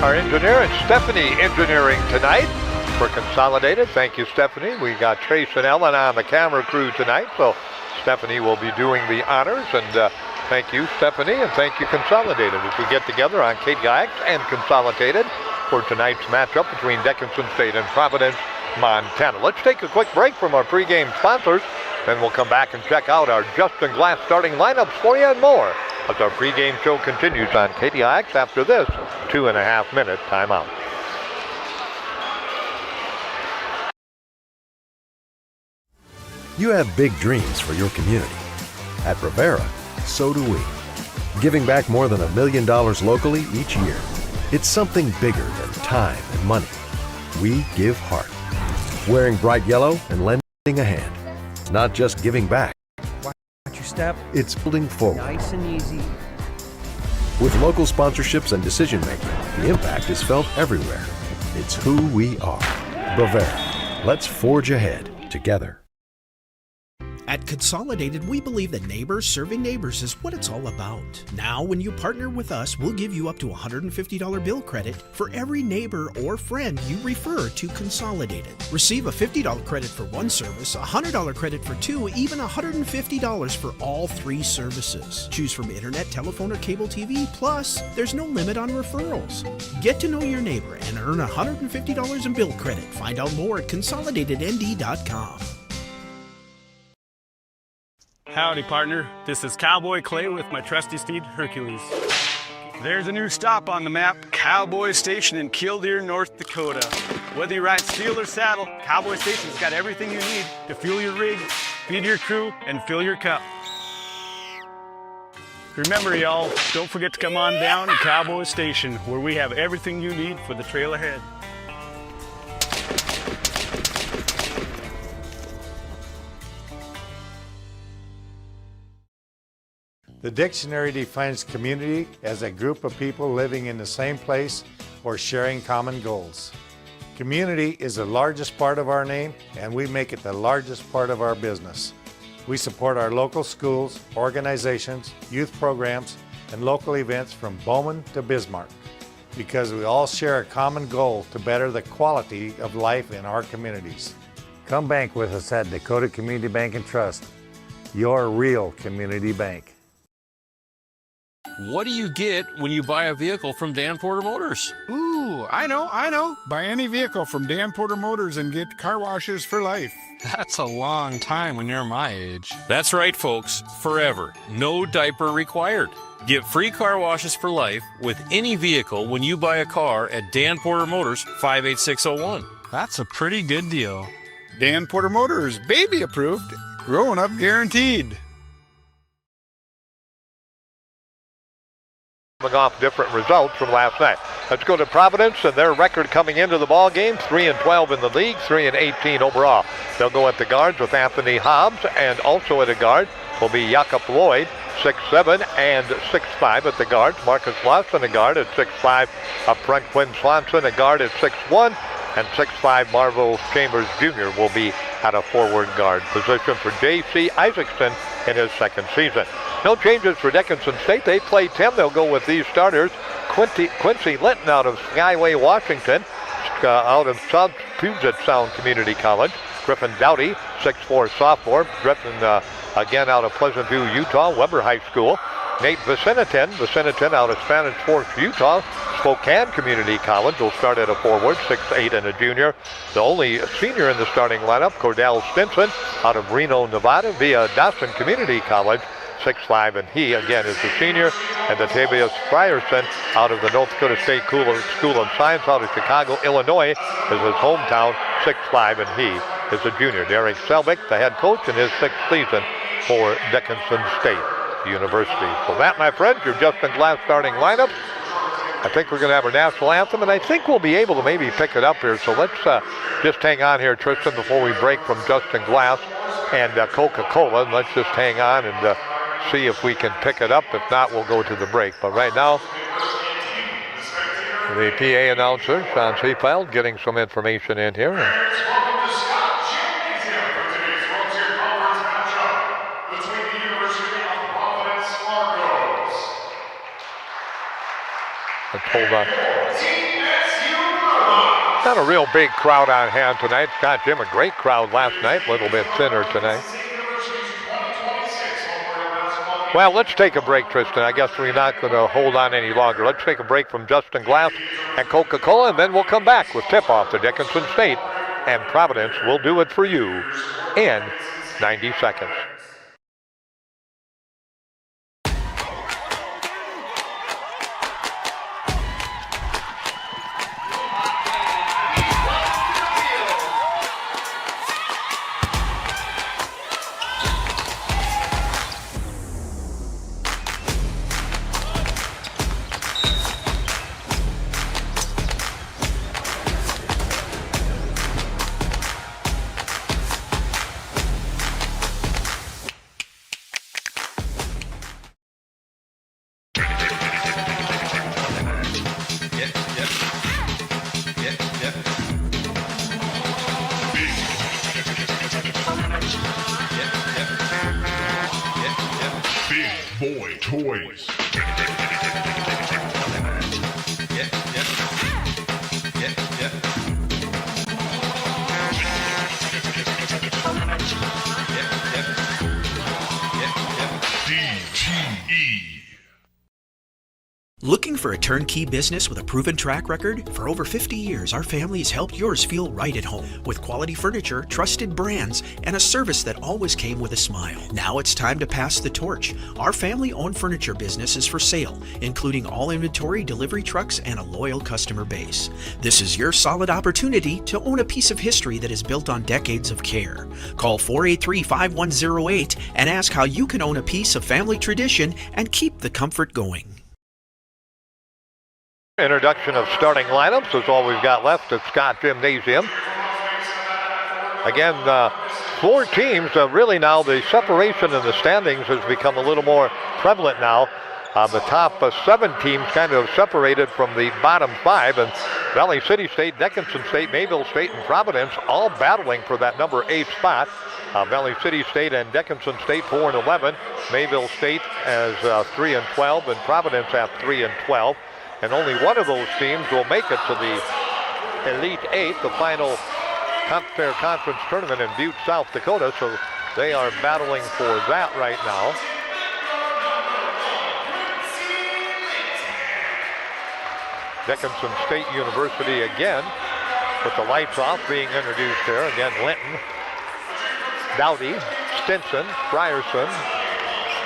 our engineer, and Stephanie engineering tonight for Consolidated. Thank you, Stephanie. We got Trace and Ellen on the camera crew tonight, so Stephanie will be doing the honors. And thank you, Stephanie, and thank you, Consolidated, as we get together on KDIX and Consolidated for tonight's matchup between Dickinson State and Providence, Montana. Let's take a quick break from our pregame sponsors, then we'll come back and check out our Justin Glass starting lineups for you and more as our pregame show continues on KDIX after this 2.5-minute timeout. You have big dreams for your community. At Rivera, so do we. Giving back more than $1 million locally each year. It's something bigger than time and money. We give heart. Wearing bright yellow and lending a hand. Not just giving back. Watch your step. It's building forward. Nice and easy. With local sponsorships and decision making, the impact is felt everywhere. It's who we are. Bavera. Let's forge ahead together. At Consolidated, we believe that neighbors serving neighbors is what it's all about. Now, when you partner with us, we'll give you up to $150 bill credit for every neighbor or friend you refer to Consolidated. Receive a $50 credit for one service, a $100 credit for two, even $150 for all three services. Choose from internet, telephone, or cable TV, plus there's no limit on referrals. Get to know your neighbor and earn $150 in bill credit. Find out more at consolidatednd.com. Howdy, partner. This is Cowboy Clay with my trusty steed, Hercules. There's a new stop on the map, Cowboy Station in Killdeer, North Dakota. Whether you ride steel or saddle, Cowboy Station's got everything you need to fuel your rig, feed your crew, and fill your cup. Remember, y'all, don't forget to come on down to Cowboy Station, where we have everything you need for the trail ahead. The dictionary defines community as a group of people living in the same place or sharing common goals. Community is the largest part of our name, and we make it the largest part of our business. We support our local schools, organizations, youth programs, and local events from Bowman to Bismarck because we all share a common goal to better the quality of life in our communities. Come bank with us at Dakota Community Bank and Trust, your real community bank. What do you get when you buy a vehicle from Dan Porter Motors? Ooh, I know. Buy any vehicle from Dan Porter Motors and get car washes for life. That's a long time when you're my age. That's right, folks. Forever. No diaper required. Get free car washes for life with any vehicle when you buy a car at Dan Porter Motors, 58601. That's a pretty good deal. Dan Porter Motors, baby approved, growing up guaranteed. Coming off different results from last night. Let's go to Providence and their record coming into the ball game, 3-12 in the league, 3-18 overall. They'll go at the guards with Anthony Hobbs, and also at a guard will be Jakob Lloyd, 6'7" and 6'5" at the guards. Marcus Lawson, a guard at 6'5". Up front, Quinn Swanson, a guard at 6'1", and 6'5" Marvel Chambers Jr. will be at a forward guard position for J.C. Isaacson in his second season. No changes for Dickinson State. They play 10. They'll go with these starters. Quincy Linton out of Skyway, Washington, out of South Puget Sound Community College. Griffin Dowdy, 6'4" sophomore. Griffin again out of Pleasant View, Utah, Weber High School. Nate Vicinitin out of Spanish Forks, Utah, Spokane Community College will start at a forward, 6'8" and a junior. The only senior in the starting lineup, Cordell Stinson out of Reno, Nevada, via Dawson Community College, 6'5", and he again is the senior. And Latavius Frierson out of the North Dakota State School of Science out of Chicago, Illinois, is his hometown, 6'5", and he is a junior. Derek Selvik, the head coach in his sixth season for Dickinson State University. So that, my friends, your Justin Glass starting lineup. I think we're going to have our national anthem, and I think we'll be able to maybe pick it up here. So let's just hang on here, Tristan, before we break from Justin Glass and Coca-Cola. And let's just hang on and see if we can pick it up. If not, we'll go to the break. But right now, the PA announcer, Sean Seefeld, getting some information in here. Let's hold on. Not a real big crowd on hand tonight. Scott Jim, a great crowd last night, a little bit thinner tonight. Well, let's take a break, Tristan. I guess we're not going to hold on any longer. Let's take a break from Justin Glass and Coca-Cola, and then we'll come back with tip-off to Dickinson State and Providence. We'll do it for you in 90 seconds. Looking for a turnkey business with a proven track record? For over 50 years, our family has helped yours feel right at home with quality furniture, trusted brands, and a service that always came with a smile. Now it's time to pass the torch. Our family-owned furniture business is for sale, including all inventory, delivery trucks, and a loyal customer base. This is your solid opportunity to own a piece of history that is built on decades of care. Call 483-5108 and ask how you can own a piece of family tradition and keep the comfort going. Introduction of starting lineups is all we've got left at Scott Gymnasium. Again, 4 teams, really now the separation in the standings has become a little more prevalent now. The top 7 teams kind of separated from the bottom 5, and Valley City State, Dickinson State, Mayville State, and Providence all battling for that number 8 spot. Valley City State and Dickinson State 4 and 11. Mayville State as 3 and 12, and Providence at 3 and 12. And only one of those teams will make it to the Elite 8, the final Fair Conference tournament in Butte, South Dakota. So they are battling for that right now. Dickinson State University again with the lights off being introduced there. Again, Linton, Dowdy, Stinson, Frierson,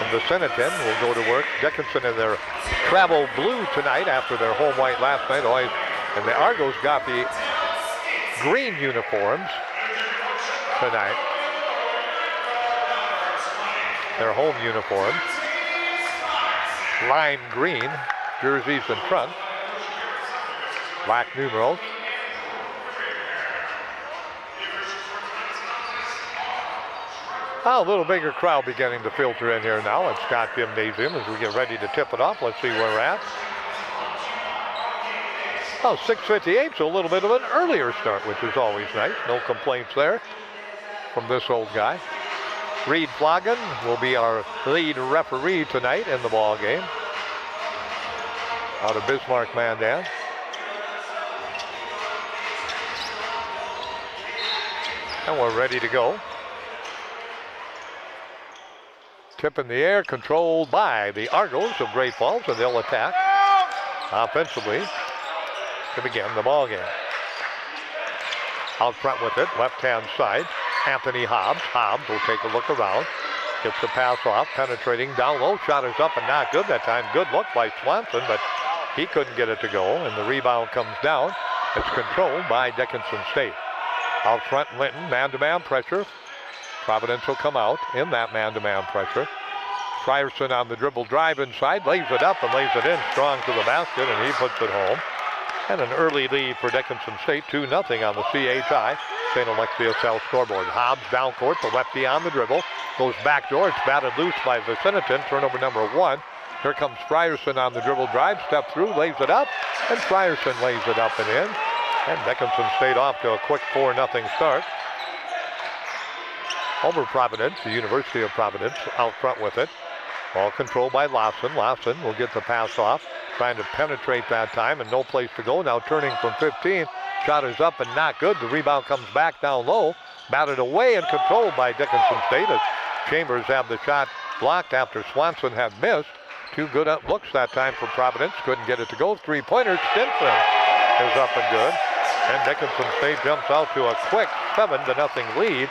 and Viciniton will go to work. Dickinson in their travel blue tonight after their home white last night. And the Argos got the green uniforms tonight. Their home uniforms. Lime green jerseys in front. Black numerals. A little bigger crowd beginning to filter in here now at Scott Gymnasium as we get ready to tip it off. Let's see where we're at. 6:58, so a little bit of an earlier start, which is always nice. No complaints there from this old guy. Reed Floggen will be our lead referee tonight in the ball game out of Bismarck Mandan. And we're ready to go. Tip in the air, controlled by the Argos of Great Falls, and they'll attack offensively to begin the ball game. Out front with it, left-hand side, Anthony Hobbs. Hobbs will take a look around, gets the pass off, penetrating down low. Shot is up and not good that time. Good look by Swanson, but he couldn't get it to go, and the rebound comes down. It's controlled by Dickinson State. Out front, Linton, man-to-man pressure. Providence will come out in that man-to-man pressure. Frierson on the dribble drive inside, lays it up and lays it in strong to the basket, and he puts it home. And an early lead for Dickinson State, 2-0 on the CHI St. Alexius South scoreboard. Hobbs down court, the lefty on the dribble, goes backdoor, it's batted loose by Viciniton, turnover number 1. Here comes Frierson on the dribble drive, step through, lays it up, and Frierson lays it up and in. And Dickinson State off to a quick 4-0 start. Over Providence, the University of Providence out front with it. Ball controlled by Lawson. Lawson will get the pass off, trying to penetrate that time, and no place to go. Now turning from 15 Shot is up and not good. The rebound comes back down low. Batted away and controlled by Dickinson State as Chambers have the shot blocked after Swanson had missed. 2 good looks that time for Providence. Couldn't get it to go. 3-pointer. Stinson is up and good. And Dickinson State jumps out to a quick 7-0 lead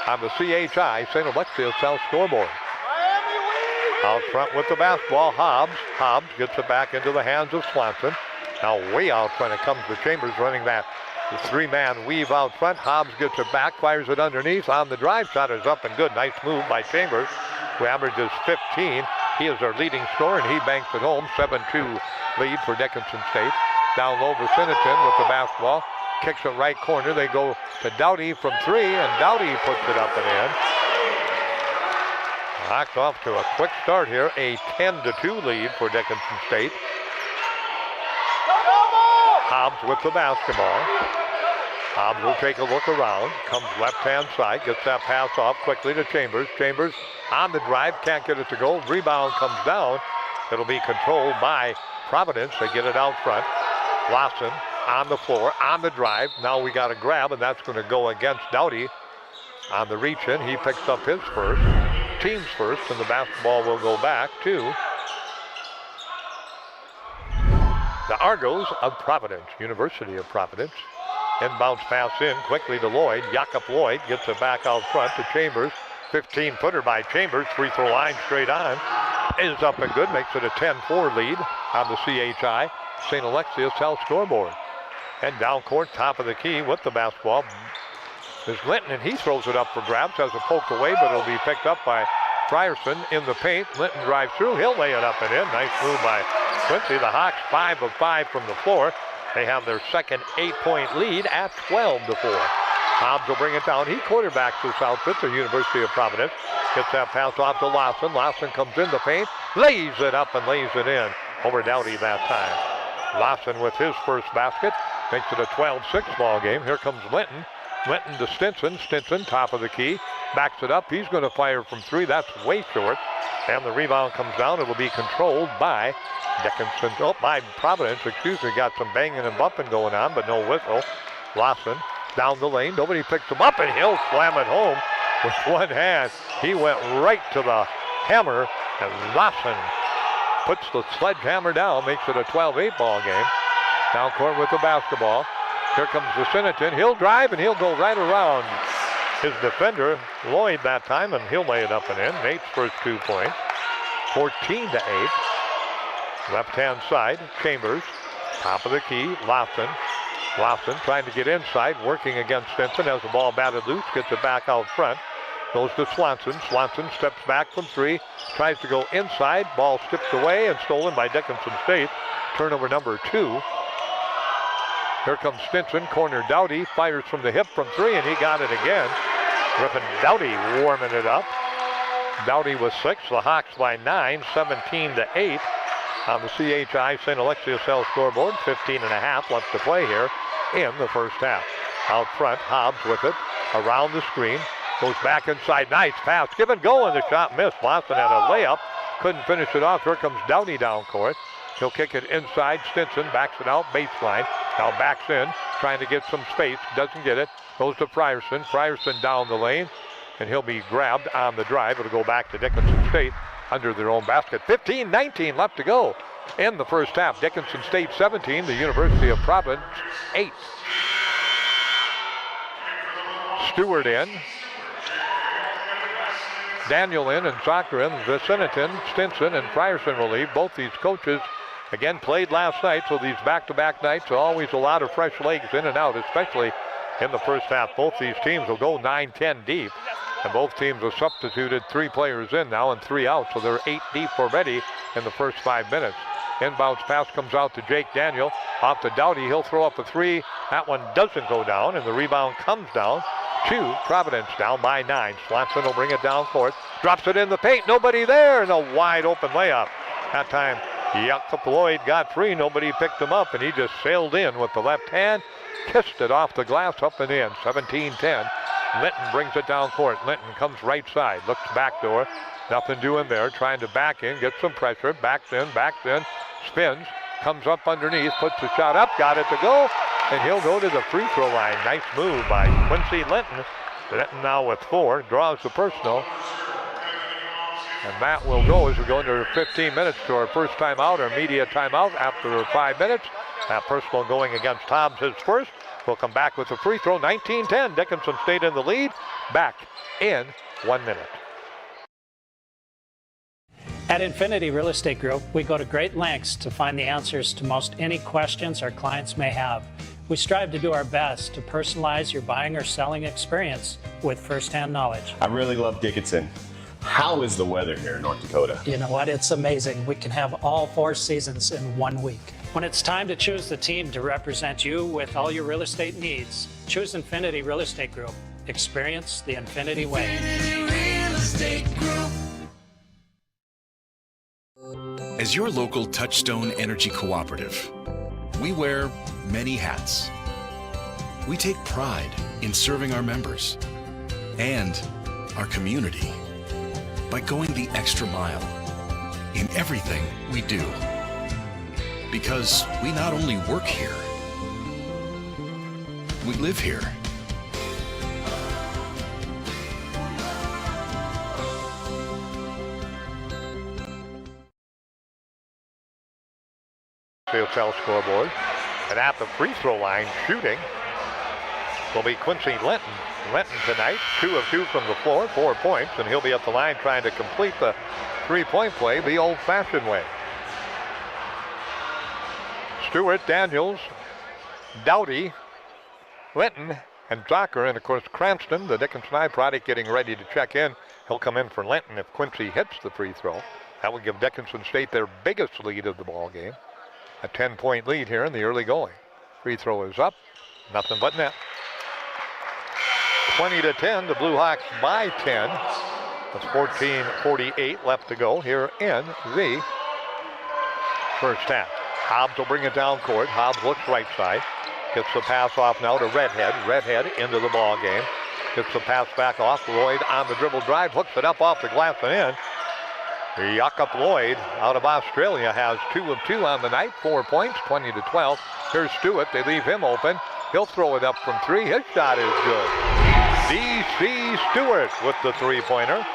on the CHI St. Alexius South scoreboard. Out front with the basketball, Hobbs. Hobbs gets it back into the hands of Swanson. Now way out front it comes to Chambers running that 3-man weave out front. Hobbs gets it back, fires it underneath. On the drive, shot is up and good. Nice move by Chambers, who averages 15. He is our leading scorer, and he banks it home. 7-2 lead for Dickinson State. Down low, Viciniton with the basketball. Kicks it right corner. They go to Doughty from 3, and Doughty puts it up and in. Knocked off to a quick start here. A 10-2 lead for Dickinson State. Hobbs with the basketball. Hobbs will take a look around. Comes left-hand side. Gets that pass off quickly to Chambers. Chambers on the drive. Can't get it to go. Rebound comes down. It'll be controlled by Providence. They get it out front. Lawson on the floor, on the drive. Now we got a grab, and that's going to go against Doughty on the reach-in. He picks up his first, team's first, and the basketball will go back to the Argos of Providence, University of Providence. Inbounds pass in quickly to Lloyd. Jakob Lloyd gets it back out front to Chambers. 15-footer by Chambers. Free throw line straight on. Is up and good. Makes it a 10-4 lead on the CHI St. Alexius South scoreboard. And down court, top of the key with the basketball is Linton, and he throws it up for grabs. Has it poked away, but it'll be picked up by Frierson in the paint. Linton drives through. He'll lay it up and in. Nice move by Quincy. The Hawks 5 of 5 from the floor. They have their second 8-point lead at 12-4. Hobbs will bring it down. He quarterbacks this outfit, the University of Providence. Gets that pass off to Lawson. Lawson comes in the paint, lays it up and lays it in over Doughty that time. Lawson with his first basket. Makes it a 12-6 ball game. Here comes Linton. Linton to Stinson. Stinson, top of the key. Backs it up. He's going to fire from 3. That's way short. And the rebound comes down. It will be controlled by Dickinson. Oh, by Providence, excuse me. Got some banging and bumping going on, but no whistle. Lawson down the lane. Nobody picks him up, and he'll slam it home with one hand. He went right to the hammer, and Lawson puts the sledgehammer down. Makes it a 12-8 ball game. Down court with the basketball. Here comes Viciniton. He'll drive, and he'll go right around his defender, Lloyd, that time, and he'll lay it up and in. Nate's first 2 points. 14-8. Left-hand side, Chambers. Top of the key, Lawson. Lawson trying to get inside, working against Stinson. Has the ball batted loose, gets it back out front. Goes to Swanson. Swanson steps back from 3. Tries to go inside. Ball stripped away and stolen by Dickinson State. Turnover number 2. Here comes Stinson, corner Doughty, fires from the hip from 3, and he got it again. Griffin Doughty warming it up. Doughty with 6, the Hawks by 9, 17-8 on the CHI St. Alexius South scoreboard. 15.5 left to play here in the first half. Out front, Hobbs with it, around the screen, goes back inside, nice pass, give and go, and the shot missed. Lawson had a layup, couldn't finish it off. Here comes Doughty down court. He'll kick it inside. Stinson backs it out, baseline. Now backs in, trying to get some space. Doesn't get it. Goes to Frierson. Frierson down the lane, and he'll be grabbed on the drive. It'll go back to Dickinson State under their own basket. 15-19 left to go in the first half. Dickinson State 17, the University of Providence 8. Stewart in. Daniel in and Soccer in. Viciniton, Stinson, and Frierson will leave. Both these coaches again played last night, so these back-to-back nights are always a lot of fresh legs in and out, especially in the first half. Both these teams will go 9-10 deep, and both teams have substituted 3 players in now and 3 out, so they're 8 deep already in the first 5 minutes. Inbounds pass comes out to Jake Daniel. Off to Doughty. He'll throw up a 3. That one doesn't go down, and the rebound comes down to Providence, down by 9. Swanson will bring it down court. Drops it in the paint. Nobody there, and a wide open layup. That time, Jakob Lloyd got free. Nobody picked him up, and he just sailed in with the left hand. Kissed it off the glass, up and in. 17-10. Linton brings it down court. Linton comes right side. Looks backdoor. Nothing doing there. Trying to back in. Get some pressure. Backs in. Spins. Comes up underneath. Puts the shot up. Got it to go. and he'll go to the free throw line. Nice move by Quincy Linton. Linton now with 4, draws the personal. And that will go as we go into 15 minutes to our first timeout, our media timeout after 5 minutes. That personal going against Hobbs, his first. We'll come back with a free throw. 19-10. Dickinson stayed in the lead. Back in 1 minute. At Infinity Real Estate Group, we go to great lengths to find the answers to most any questions our clients may have. We strive to do our best to personalize your buying or selling experience with firsthand knowledge. I really love Dickinson. How is the weather here in North Dakota? You know what? It's amazing. We can have all 4 seasons in 1 week. When it's time to choose the team to represent you with all your real estate needs, choose Infinity Real Estate Group. Experience the Infinity way. Infinity Real Estate Group. As your local Touchstone Energy Cooperative, we wear many hats. We take pride in serving our members and our community by going the extra mile in everything we do. Because we not only work here, we live here. CSL scoreboard. And at the free throw line, shooting will be Quincy Linton. Linton tonight, 2 of 2 from the floor, 4 points, and he'll be at the line trying to complete the three-point play the old-fashioned way. Stewart, Daniels, Dowdy, Linton, and Zocker, and of course Cranston, the Dickinson High product, getting ready to check in. He'll come in for Linton if Quincy hits the free throw. That would give Dickinson State their biggest lead of the ball game. A 10-point lead here in the early going. Free throw is up, nothing but net. 20-10, the Blue Hawks by 10. With 14:48 left to go here in the first half. Hobbs will bring it down court. Hobbs looks right side. Gets the pass off now to Redhead. Redhead into the ball game. Gets the pass back off. Lloyd on the dribble drive. Hooks it up off the glass and in. Jakob Lloyd out of Australia has 2 of 2 on the night. 4 points, 20-12. Here's Stewart. They leave him open. He'll throw it up from 3. His shot is good. D.C. Stewart with the three-pointer.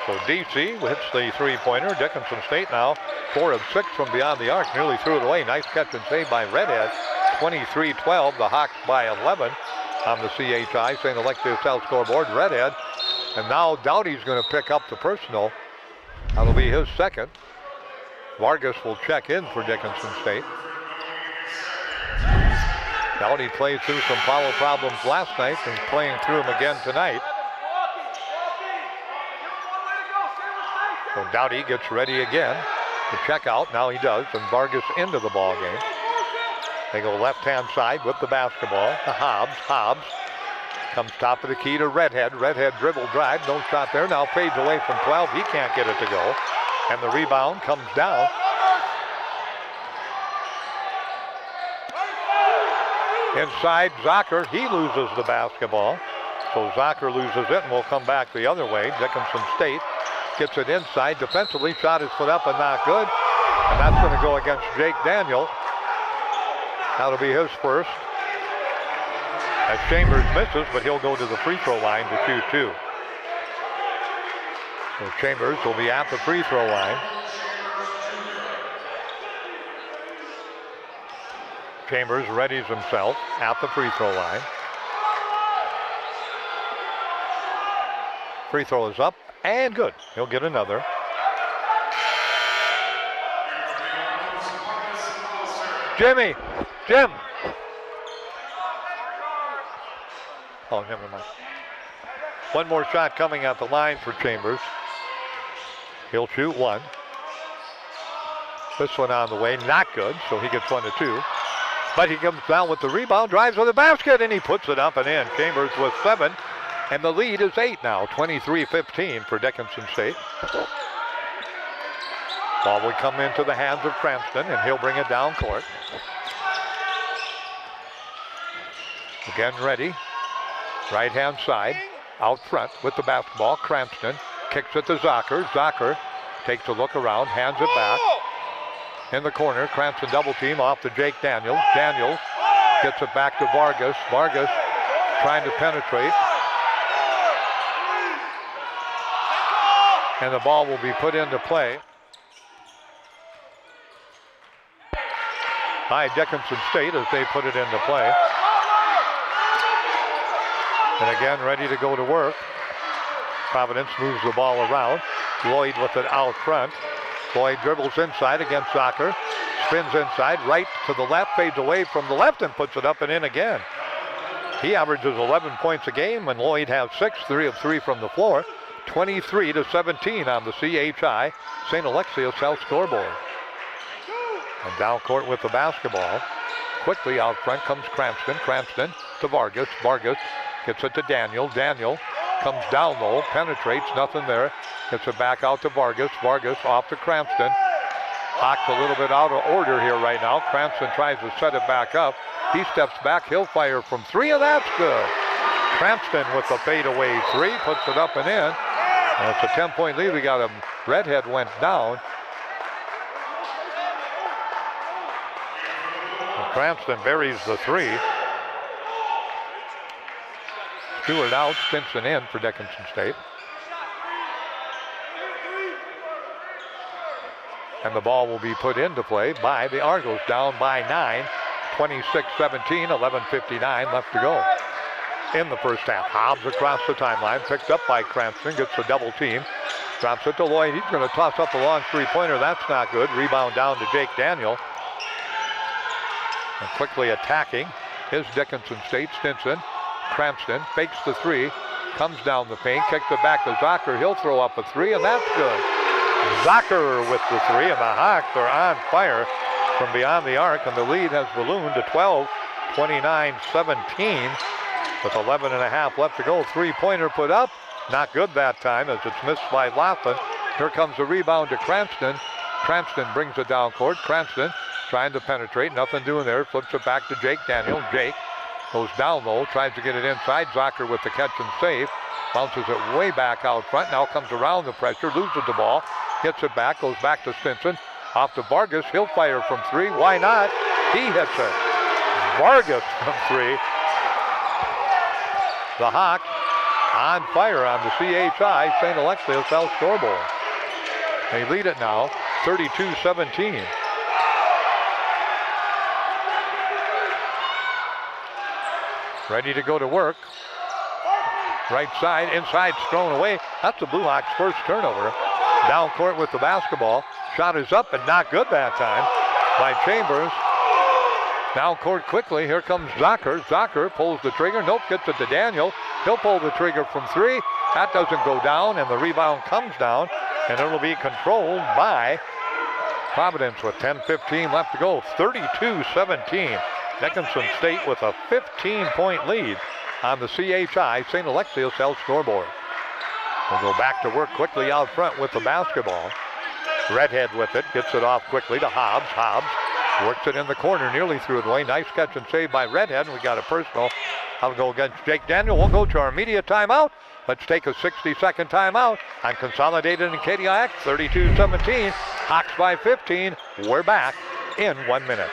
So D.C. hits the three-pointer. Dickinson State now 4 of 6 from beyond the arc. Nearly threw it away. Nice catch and save by Redhead. 23-12. The Hawks by 11 on the CHI. St. Alexis South scoreboard. Redhead. And now Dowdy's going to pick up the personal. That'll be his second. Vargas will check in for Dickinson State. Dowdy played through some foul problems last night and playing through them again tonight. So Dowdy gets ready again to check out. Now he does, and Vargas into the ball game. They go left-hand side with the basketball to Hobbs. Hobbs comes top of the key to Redhead. Redhead dribble drive, no shot there. Now fades away from 12. He can't get it to go. And the rebound comes down. Inside, Zocker, he loses the basketball. So Zocker loses it, and we'll come back the other way. Dickinson State gets it inside. Defensively, shot his foot up and not good. And that's going to go against Jake Daniel. That'll be his first. As Chambers misses, but he'll go to the free throw line to shoot 2. So Chambers will be at the free throw line. Chambers readies himself at the free throw line. Free throw is up and good. He'll get another. Jim. Oh, never mind. One more shot coming at the line for Chambers. He'll shoot 1. This one on the way, not good, so he gets 1 to 2. But he comes down with the rebound, drives with the basket, and he puts it up and in. Chambers with 7, and the lead is 8 now, 23-15 for Dickinson State. Ball will come into the hands of Cranston, and he'll bring it down court. Again ready. Right-hand side, out front with the basketball. Cranston kicks it to Zocker. Zocker takes a look around, hands it back. In the corner, Cranston double team off to Jake Daniels. Daniels Gets it back to Vargas. Vargas trying to penetrate. And the ball will be put into play by Dickinson State as they put it into play. And again, ready to go to work. Providence moves the ball around. Lloyd with it out front. Lloyd dribbles inside against Zocker. Spins inside, right to the left, fades away from the left and puts it up and in again. He averages 11 points a game, and Lloyd has 6, 3 of 3 from the floor. 23-17 on the CHI St. Alexius South scoreboard. And down court with the basketball. Quickly out front comes Cranston. Cranston to Vargas. Vargas gets it to Daniel. Daniel comes down low, penetrates, nothing there. Gets it back out to Vargas. Vargas off to Cranston. Hawks a little bit out of order here right now. Cranston tries to set it back up. He steps back, he'll fire from 3, and that's good. Cranston with the fadeaway 3, puts it up and in. And it's a 10-point lead. We got him. Redhead went down. And Cranston buries the 3. Stewart out, Stinson in for Dickinson State. And the ball will be put into play by the Argos, down by 9, 26-17, 11:59 left to go in the first half. Hobbs across the timeline, picked up by Cranston, gets a double team, drops it to Lloyd. He's going to toss up a long three-pointer. That's not good. Rebound down to Jake Daniel. And quickly attacking is Dickinson State. Stinson, Cranston fakes the 3, comes down the paint, kicks it back to Zocker. He'll throw up a 3, and that's good. Zocker with the 3, and the Hawks are on fire from beyond the arc, and the lead has ballooned to 12, 29-17 with 11.5 left to go. Three-pointer put up, not good that time as it's missed by Laughlin. Here comes the rebound to Cranston. Cranston brings it down court. Cranston trying to penetrate, nothing doing there. Flips it back to Jake Daniel. Jake goes down low, tries to get it inside. Zocker with the catch and save. Bounces it way back out front. Now comes around the pressure, loses the ball. Hits it back, goes back to Stinson. Off to Vargas, he'll fire from 3. Why not? He hits it. Vargas from 3. The Hawks on fire on the CHI St. Alexius South scoreboard. They lead it now, 32-17. Ready to go to work. Right side, inside, thrown away. That's the Blue Hawks' first turnover. Down court with the basketball. Shot is up and not good that time by Chambers. Down court quickly. Here comes Zocker. Zocker pulls the trigger. Nope, gets it to Daniel. He'll pull the trigger from 3. That doesn't go down, and the rebound comes down, and it'll be controlled by Providence with 10:15 left to go. 32-17. Dickinson State with a 15-point lead on the CHI St. Alexius South scoreboard. We'll go back to work quickly out front with the basketball. Redhead with it, gets it off quickly to Hobbs. Hobbs works it in the corner, nearly threw it away. Nice catch and save by Redhead, and we got a personal. I'll go against Jake Daniel. We'll go to our media timeout. Let's take a 60-second timeout on Consolidated and KDIX, 32-17. Hawks by 15. We're back in 1 minute.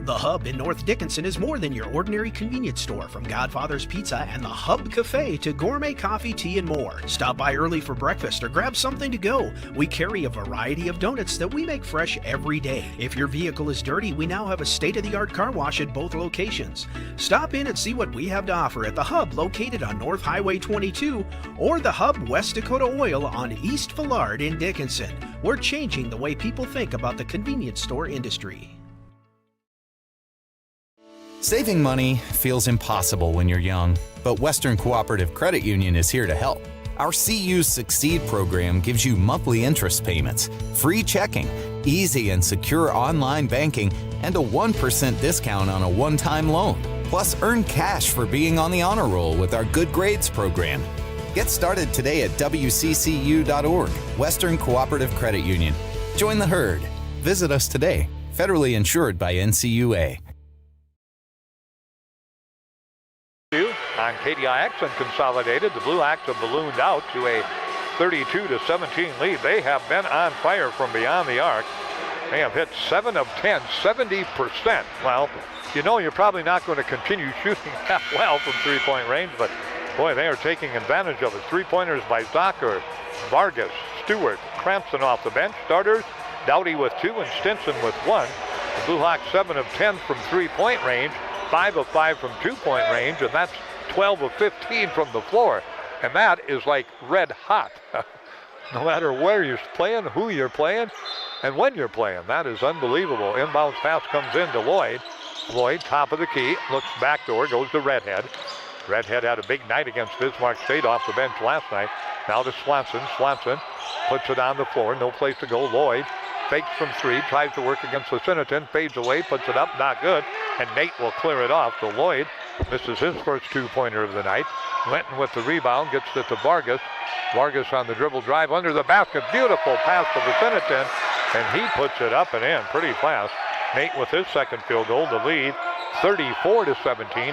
The Hub in North Dickinson is more than your ordinary convenience store. From Godfather's Pizza and the Hub Cafe to gourmet coffee, tea, and more. Stop by early for breakfast or grab something to go. We carry a variety of donuts that we make fresh every day. If your vehicle is dirty, we now have a state-of-the-art car wash at both locations. Stop in and see what we have to offer at the Hub located on North Highway 22 or the Hub West Dakota Oil on East Villard in Dickinson. We're changing the way people think about the convenience store industry. Saving money feels impossible when you're young, but Western Cooperative Credit Union is here to help. Our CU Succeed program gives you monthly interest payments, free checking, easy and secure online banking, and a 1% discount on a one-time loan. Plus, earn cash for being on the honor roll with our Good Grades program. Get started today at wccu.org. Western Cooperative Credit Union. Join the herd. Visit us today. Federally insured by NCUA. On KDIX and Consolidated, the Blue Hawks have ballooned out to a 32-17 lead. They have been on fire from beyond the arc. They have hit 7 of 10, 70%. Well, you know you're probably not going to continue shooting that well from three-point range, but boy, they are taking advantage of it. Three-pointers by Zocker, Vargas, Stewart, Cranston off the bench. Starters, Dowdy with 2 and Stinson with 1. The Blue Hawks 7 of 10 from three-point range, 5 of 5 from two-point range, and that's 12 of 15 from the floor. And that is like red hot. No matter where you're playing, who you're playing, and when you're playing. That is unbelievable. Inbounds pass comes in to Lloyd. Lloyd, top of the key, looks backdoor, goes to Redhead. Redhead had a big night against Bismarck State off the bench last night. Now to Swanson. Swanson puts it on the floor. No place to go. Lloyd fakes from 3, tries to work against Vicinity, fades away, puts it up, not good. And Nate will clear it off. So Lloyd misses his first two-pointer of the night. Linton with the rebound, gets it to Vargas. Vargas on the dribble drive under the basket. Beautiful pass to Vicinity, and he puts it up and in pretty fast. Nate with his second field goal to lead 34-17.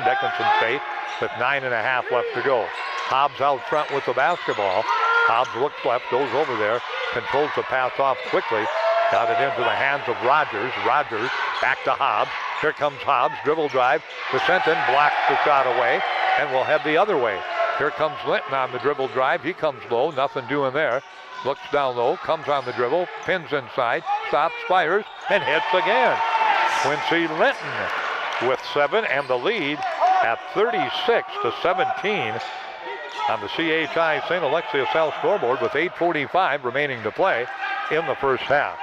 Dickinson State with 9.5 left to go. Hobbs out front with the basketball. Hobbs looks left, goes over there, controls the pass off quickly. Got it into the hands of Rogers. Rogers back to Hobbs. Here comes Hobbs, dribble drive. Vicentin blocks the shot away and will head the other way. Here comes Linton on the dribble drive. He comes low, nothing doing there. Looks down low, comes on the dribble, pins inside, stops, fires, and hits again. Quincy Linton with 7 and the lead at 36-17 on the CHI St. Alexius South scoreboard with 8:45 remaining to play in the first half.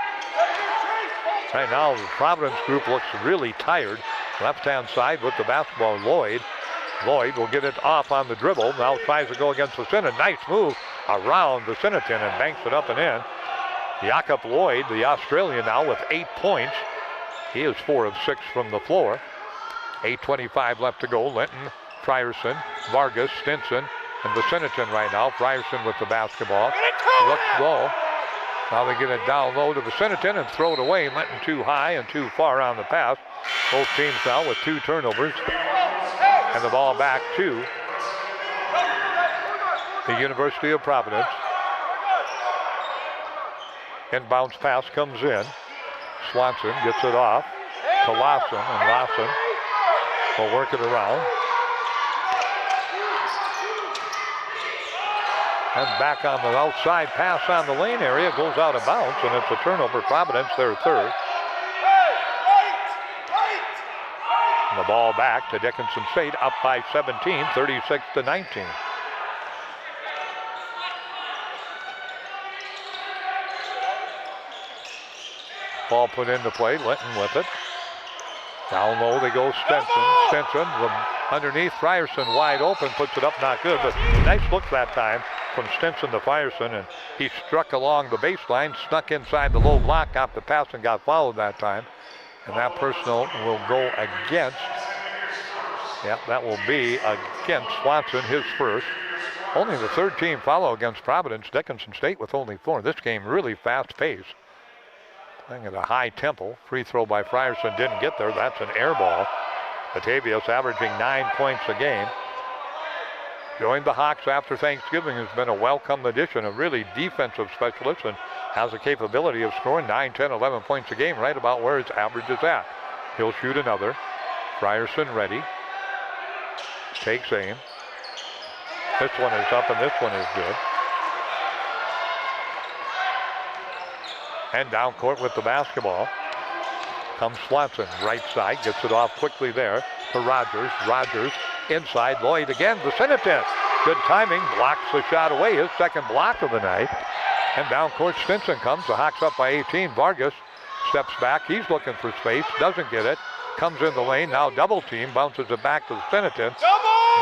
Right now, the Providence group looks really tired. Left-hand side with the basketball, Lloyd. Lloyd will get it off on the dribble. Now tries to go against Vicinity. Nice move around Vicinity and banks it up and in. Jakob Lloyd, the Australian, now with 8 points. He is 4 of 6 from the floor. 8:25 left to go. Linton, Frierson, Vargas, Stinson, and Vicinity right now. Frierson with the basketball. Looks low. Now they get it down low to Vicinity and throw it away. Linton too high and too far on the pass. Both teams now with 2 turnovers. And the ball back to the University of Providence. Inbounds pass comes in. Swanson gets it off to Lawson, and Lawson will work it around. And back on the outside pass on the lane area, goes out of bounds, and it's a turnover. Providence, their third. And the ball back to Dickinson State, up by 17, 36-19. Ball put into play, Linton with it. Down low they go Stinson. Stinson from underneath, Frierson wide open, puts it up, not good, but nice look that time from Stinson to Frierson, and he struck along the baseline, snuck inside the low block, got the pass and got fouled that time. And that personal will go against, that will be against Swanson, his first. Only the third team foul against Providence. Dickinson State with only 4. This game really fast paced. Playing at a high tempo. Free throw by Frierson didn't get there. That's an air ball. Batavius averaging 9 points a game. Joined the Hawks after Thanksgiving has been a welcome addition, a really defensive specialist, and has the capability of scoring 9, 10, 11 points a game, right about where his average is at. He'll shoot another. Frierson ready. Takes aim. This one is up and this one is good. And down court with the basketball comes Swanson, right side, gets it off quickly there to Rogers. Rogers inside, Lloyd again, Vicinity. Good timing, blocks the shot away, his second block of the night. And down court Stinson comes, the Hawks up by 18. Vargas steps back, he's looking for space, doesn't get it. Comes in the lane, now double team, bounces it back to Vicinity.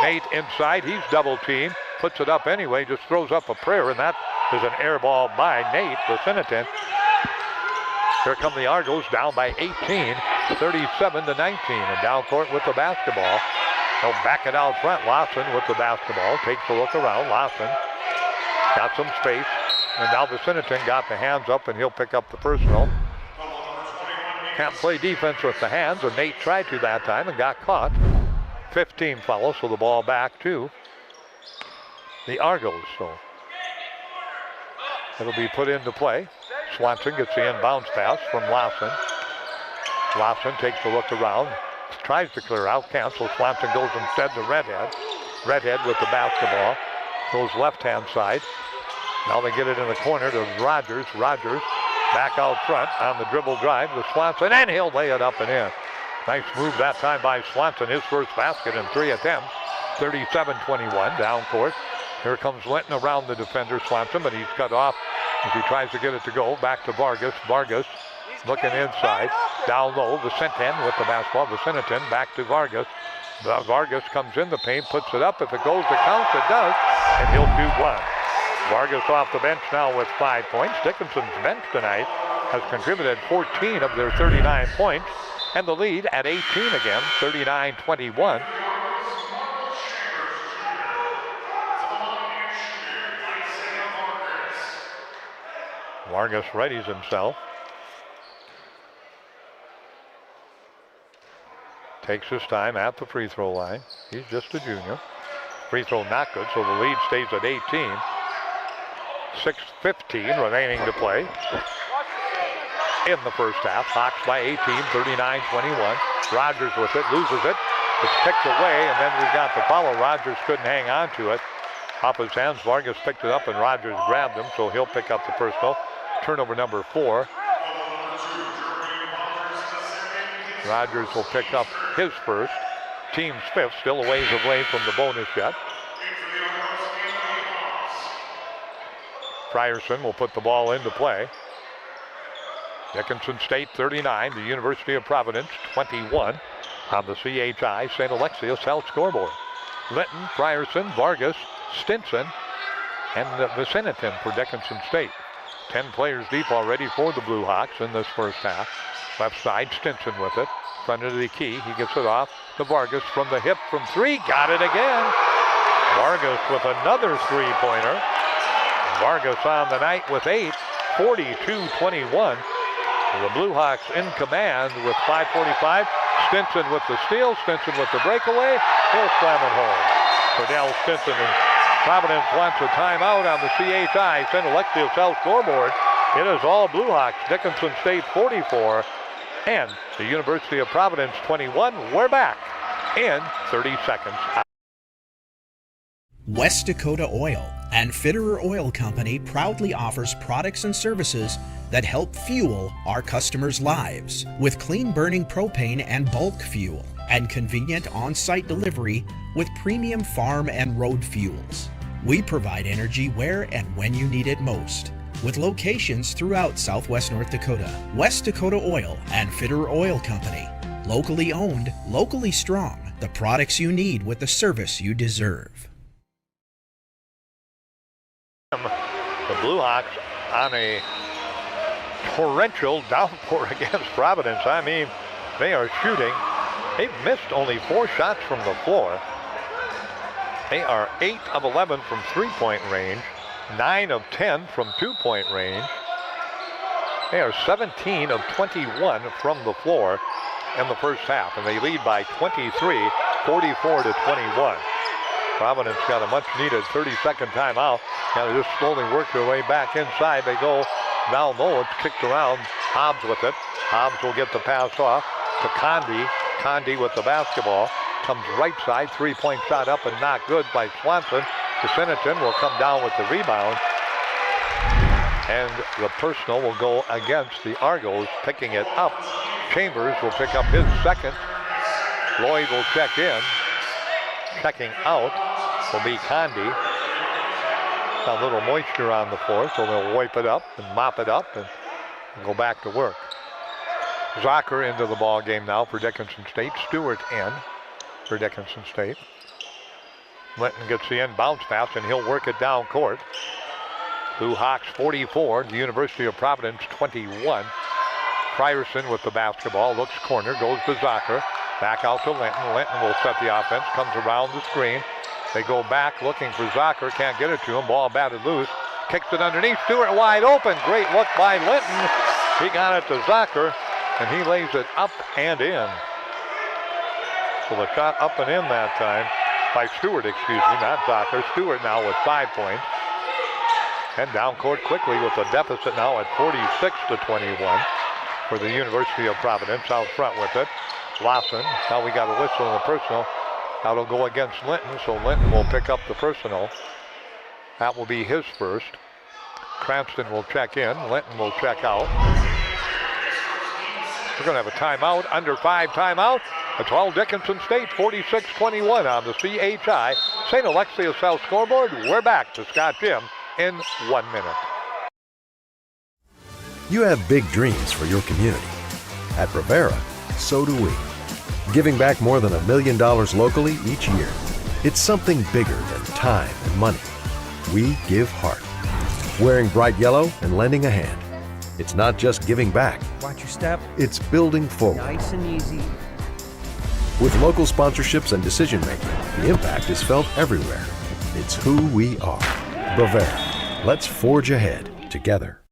Nate inside, he's double teamed, puts it up anyway, just throws up a prayer, and that is an air ball by Nate Vicinity. Here come the Argos, down by 18, 37-19, and down court with the basketball. They'll back it out front. Lawson with the basketball, takes a look around. Lawson got some space, and now Vicinity got the hands up, and he'll pick up the personal. Can't play defense with the hands, and Nate tried to that time and got caught. 15 fouls, so the ball back to the Argos. So it'll be put into play. Swanson gets the inbounds pass from Lawson. Lawson takes a look around, tries to clear out, cancels. Swanson goes instead to Redhead. Redhead with the basketball. Goes left-hand side. Now they get it in the corner to Rogers. Rogers back out front on the dribble drive to Swanson, and he'll lay it up and in. Nice move that time by Swanson. His first basket in 3 attempts. 37-21 down court. Here comes Linton around the defender, Swanson, but he's cut off as he tries to get it to go. Back to Vargas. Vargas looking inside. Down low, Vicentin with the basketball. Vicentin back to Vargas. Vargas comes in the paint, puts it up. If it goes, it counts. It does, and he'll shoot one. Vargas off the bench now with 5 points. Dickinson's bench tonight has contributed 14 of their 39 points, and the lead at 18 again, 39-21. Vargas readies himself. Takes his time at the free throw line. He's just a junior. Free throw not good, so the lead stays at 18. 6:15 remaining to play in the first half. Hawks by 18, 39-21. Rogers with it, loses it. It's picked away, and then we got the foul. Rogers couldn't hang on to it. Off his hands, Vargas picked it up, and Rogers grabbed him, so he'll pick up the personal. Turnover number 4. Rogers will pick up his first. Team's 5th, still a ways away from the bonus yet. Frierson will put the ball into play. Dickinson State 39, the University of Providence 21 on the CHI St. Alexius Health scoreboard. Linton, Frierson, Vargas, Stinson, and Vicentin for Dickinson State. 10 players deep already for the Blue Hawks in this first half. Left side, Stinson with it. Front of the key, he gets it off to Vargas from the hip from 3. Got it again. Vargas with another three-pointer. Vargas on the night with 8, 42-21. The Blue Hawks in command with 5:45. Stinson with the steal, Stinson with the breakaway. He'll slam it home. Cordell Stinson, and Providence wants a timeout on the CHI St. Alexius Health scoreboard. It is all Blue Hawks. Dickinson State 44 and the University of Providence 21. We're back in 30 seconds. West Dakota Oil and Fitterer Oil Company proudly offers products and services that help fuel our customers' lives with clean burning propane and bulk fuel and convenient on-site delivery with premium farm and road fuels. We provide energy where and when you need it most, with locations throughout Southwest North Dakota. West Dakota Oil and Fitterer Oil Company. Locally owned, locally strong. The products you need with the service you deserve. The Blue Hawks on a torrential downpour against Providence. I mean, they are shooting. They've missed only 4 shots from the floor. They are 8 of 11 from three-point range, 9 of 10 from two-point range. They are 17 of 21 from the floor in the first half, and they lead by 23, 44-21. Providence got a much-needed 30-second timeout. Now they just slowly work their way back inside. They go down low. It's kicked around. Hobbs with it. Hobbs will get the pass off to Condi. Condi with the basketball. Comes right side. Three-point shot up and not good by Swanson. Vicentin will come down with the rebound. And the personal will go against the Argos, picking it up. Chambers will pick up his second. Lloyd will check in. Checking out will be Condi. A little moisture on the floor, so they'll wipe it up and mop it up and go back to work. Zocker into the ball game now for Dickinson State. Stewart in for Dickinson State. Linton gets the inbounds pass, and he'll work it down court. Blue Hawks 44, the University of Providence 21. Frierson with the basketball, looks corner, goes to Zocker. Back out to Linton. Linton will set the offense, comes around the screen. They go back looking for Zocker, can't get it to him. Ball batted loose, kicks it underneath. Stewart wide open. Great look by Linton. He got it to Zocker, and he lays it up and in. So the shot up and in that time by Stewart, excuse me, not Zocker. Stewart now with 5 points. And down court quickly with a deficit now at 46-21 for the University of Providence. Out front with it. Lawson. Now we got a whistle and a personal. That'll go against Linton, so Linton will pick up the personal. That will be his first. Cranston will check in. Linton will check out. We're going to have a timeout, under 5 timeout. It's all Dickinson State, 46-21 on the CHI St. Alexius South scoreboard. We're back to Scott Jim in 1 minute. You have big dreams for your community. At Rivera, so do we. Giving back more than $1 million locally each year. It's something bigger than time and money. We give heart. Wearing bright yellow and lending a hand. It's not just giving back. Watch your step. It's building forward. Nice and easy. With local sponsorships and decision making, the impact is felt everywhere. It's who we are. Bavera. Let's forge ahead together.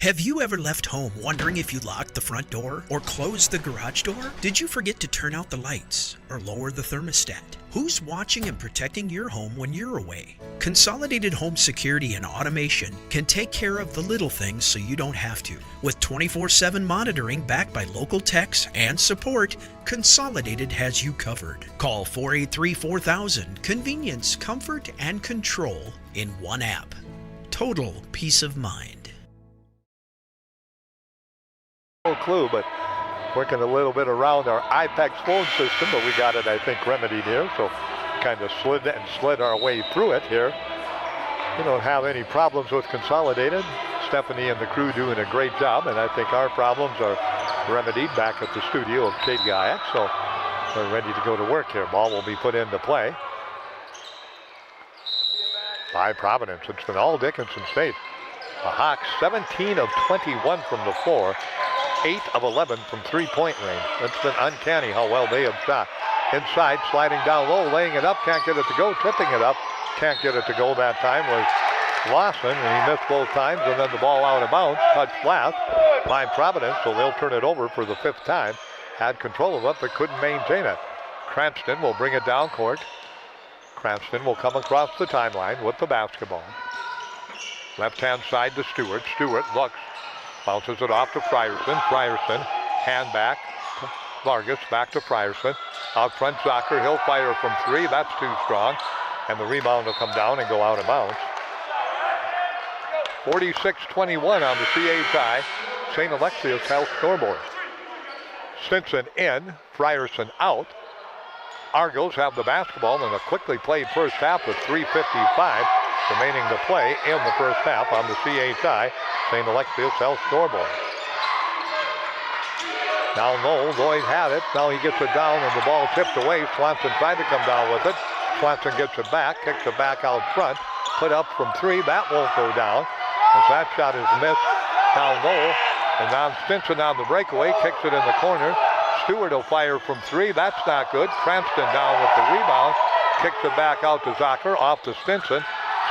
Have you ever left home wondering if you locked the front door or closed the garage door? Did you forget to turn out the lights or lower the thermostat? Who's watching and protecting your home when you're away? Consolidated Home Security and Automation can take care of the little things so you don't have to. With 24/7 monitoring backed by local techs and support, Consolidated has you covered. Call 483-4000. Convenience, comfort, and control in one app. Total peace of mind. No clue, but working a little bit around our IPEX phone system, but we got it, I think, remedied here. So kind of slid our way through it here. We don't have any problems with Consolidated. Stephanie and the crew doing a great job, and I think our problems are remedied back at the studio of KDIX. So we're ready to go to work here. Ball will be put into play by Providence. It's been all Dickinson State. The Hawks 17 of 21 from the floor. 8 of 11 from three-point range. It's been uncanny how well they have shot. Inside, sliding down low, laying it up, can't get it to go, tripping it up. Can't get it to go that time was Lawson, and he missed both times, and then the ball out of bounds, touched last by Providence, so they'll turn it over for the 5th time. Had control of it, but couldn't maintain it. Cranston will bring it down court. Cranston will come across the timeline with the basketball. Left-hand side to Stewart. Stewart looks. Bounces it off to Frierson. Frierson, hand back. Vargas back to Frierson. Out front, Zocker. He'll fire from 3. That's too strong. And the rebound will come down and go out of bounds. 46-21 on the CHI St. Alexius Health scoreboard. Stinson in. Frierson out. Argos have the basketball in a quickly played first half with 3:55 remaining to play in the first half on the CHI St. Alexius Health scoreboard. Down low, Lloyd had it. Now he gets it down and the ball tipped away. Swanson tried to come down with it. Swanson gets it back, kicks it back out front. Put up from 3, that won't go down. As that shot is missed down low. And now Stinson on the breakaway, kicks it in the corner. Stewart will fire from 3, that's not good. Cranston down with the rebound. Kicks it back out to Zocker, off to Stinson.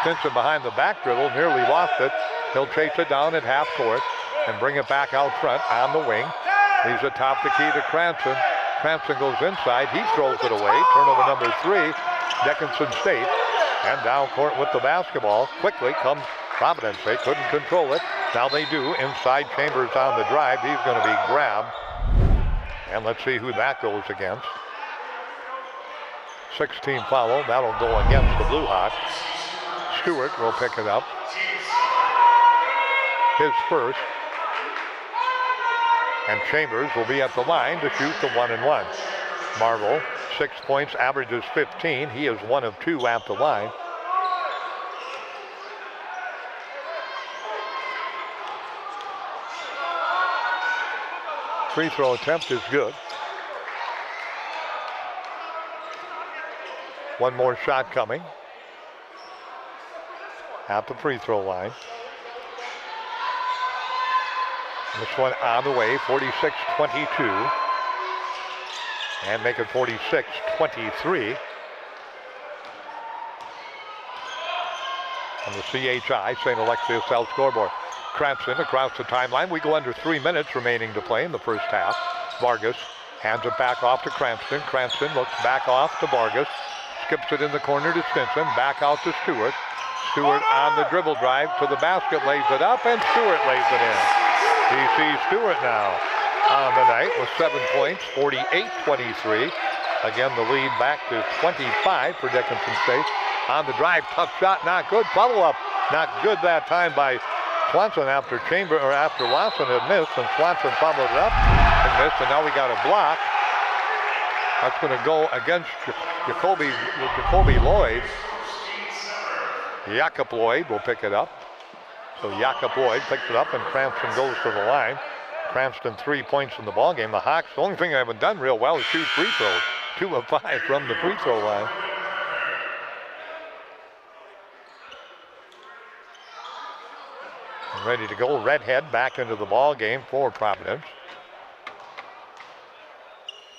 Stinson behind the back dribble, nearly lost it. He'll chase it down at half court and bring it back out front on the wing. Leaves it top the key to Cranston. Cranston goes inside, he throws it away. Turnover number 3, Dickinson State. And down court with the basketball. Quickly comes Providence. They couldn't control it. Now they do. Inside, Chambers on the drive. He's going to be grabbed. And let's see who that goes against. 16 foul. That'll go against the Blue Hawks. Stewart will pick it up. His first. And Chambers will be at the line to shoot the 1-and-1. Marvel, 6 points, averages 15. He is 1 of 2 at the line. Free throw attempt is good. One more shot coming. At the free throw line. This one on the way, 46-22. And make it 46-23. On the CHI St. Alexius South scoreboard. Cranston across the timeline. We go under 3 minutes remaining to play in the first half. Vargas hands it back off to Cranston. Cranston looks back off to Vargas. Skips it in the corner to Stinson. Back out to Stewart. Stewart on the dribble drive to the basket, lays it up, and Stewart lays it in. DC Stewart now on the night with 7 points, 48-23. Again, the lead back to 25 for Dickinson State. On the drive, tough shot, not good. Follow-up, not good that time by Swanson after Lawson had missed, and Swanson followed it up and missed, and now we got a block. That's going to go against Jacoby Lloyd. Jakob Lloyd will pick it up. So Jakob Lloyd picks it up, and Cranston goes to the line. Cranston 3 points in the ballgame. The Hawks, the only thing they haven't done real well is shoot free throws. 2 of 5 from the free throw line. Ready to go. Redhead back into the ball game for Providence.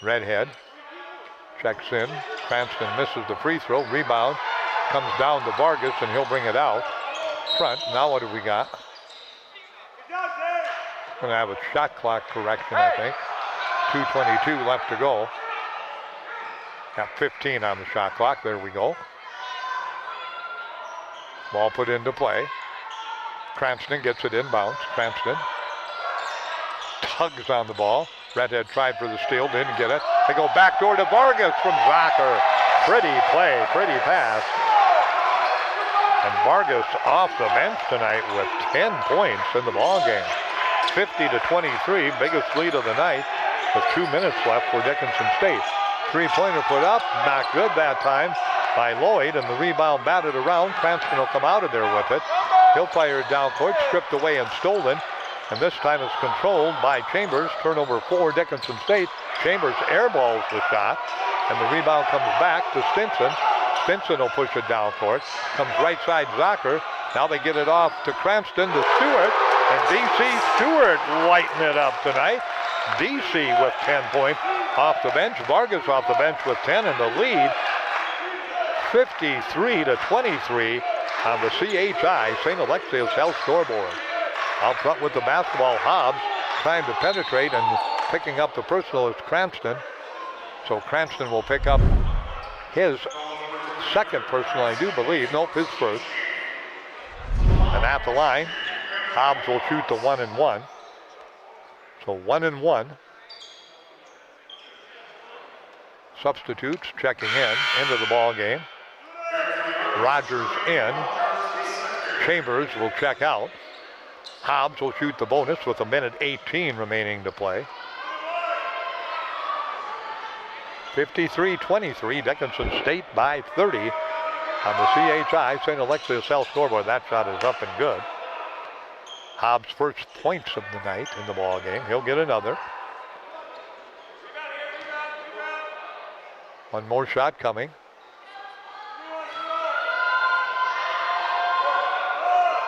Redhead checks in. Cranston misses the free throw. Rebound comes down to Vargas, and he'll bring it out front. Now what do we got? Going to have a shot clock correction, I think. 2:22 left to go. Got 15 on the shot clock. There we go. Ball put into play. Cranston gets it inbounds. Cranston tugs on the ball. Redhead tried for the steal, didn't get it. They go backdoor to Vargas from Zocker. Pretty play, pretty pass. And Vargas off the bench tonight with 10 points in the ballgame. 50-23, biggest lead of the night with 2 minutes left for Dickinson State. Three-pointer put up, not good that time by Lloyd, and the rebound batted around. Cranston will come out of there with it. He'll fire it down court, stripped away and stolen. And this time it's controlled by Chambers. Turnover 4, Dickinson State. Chambers airballs the shot, and the rebound comes back to Stinson. Stinson will push it down court. Comes right side Zocker. Now they get it off to Cranston to Stewart, and DC Stewart lighting it up tonight. DC with 10 points off the bench. Vargas off the bench with 10 in the lead. 53-23 on the CHI St. Alexius Health scoreboard. Out front with the basketball, Hobbs trying to penetrate, and picking up the personal is Cranston. So Cranston will pick up his second personal, I do believe. Nope, his first. And at the line, Hobbs will shoot the 1-and-1. So 1-and-1. Substitutes checking into the ball game. Rogers in. Chambers will check out. Hobbs will shoot the bonus with 1:18 remaining to play. 53-23, Dickinson State by 30 on the CHI St. Alexius Health scoreboard. That shot is up and good. Hobbs' first points of the night in the ball game. He'll get another. One more shot coming.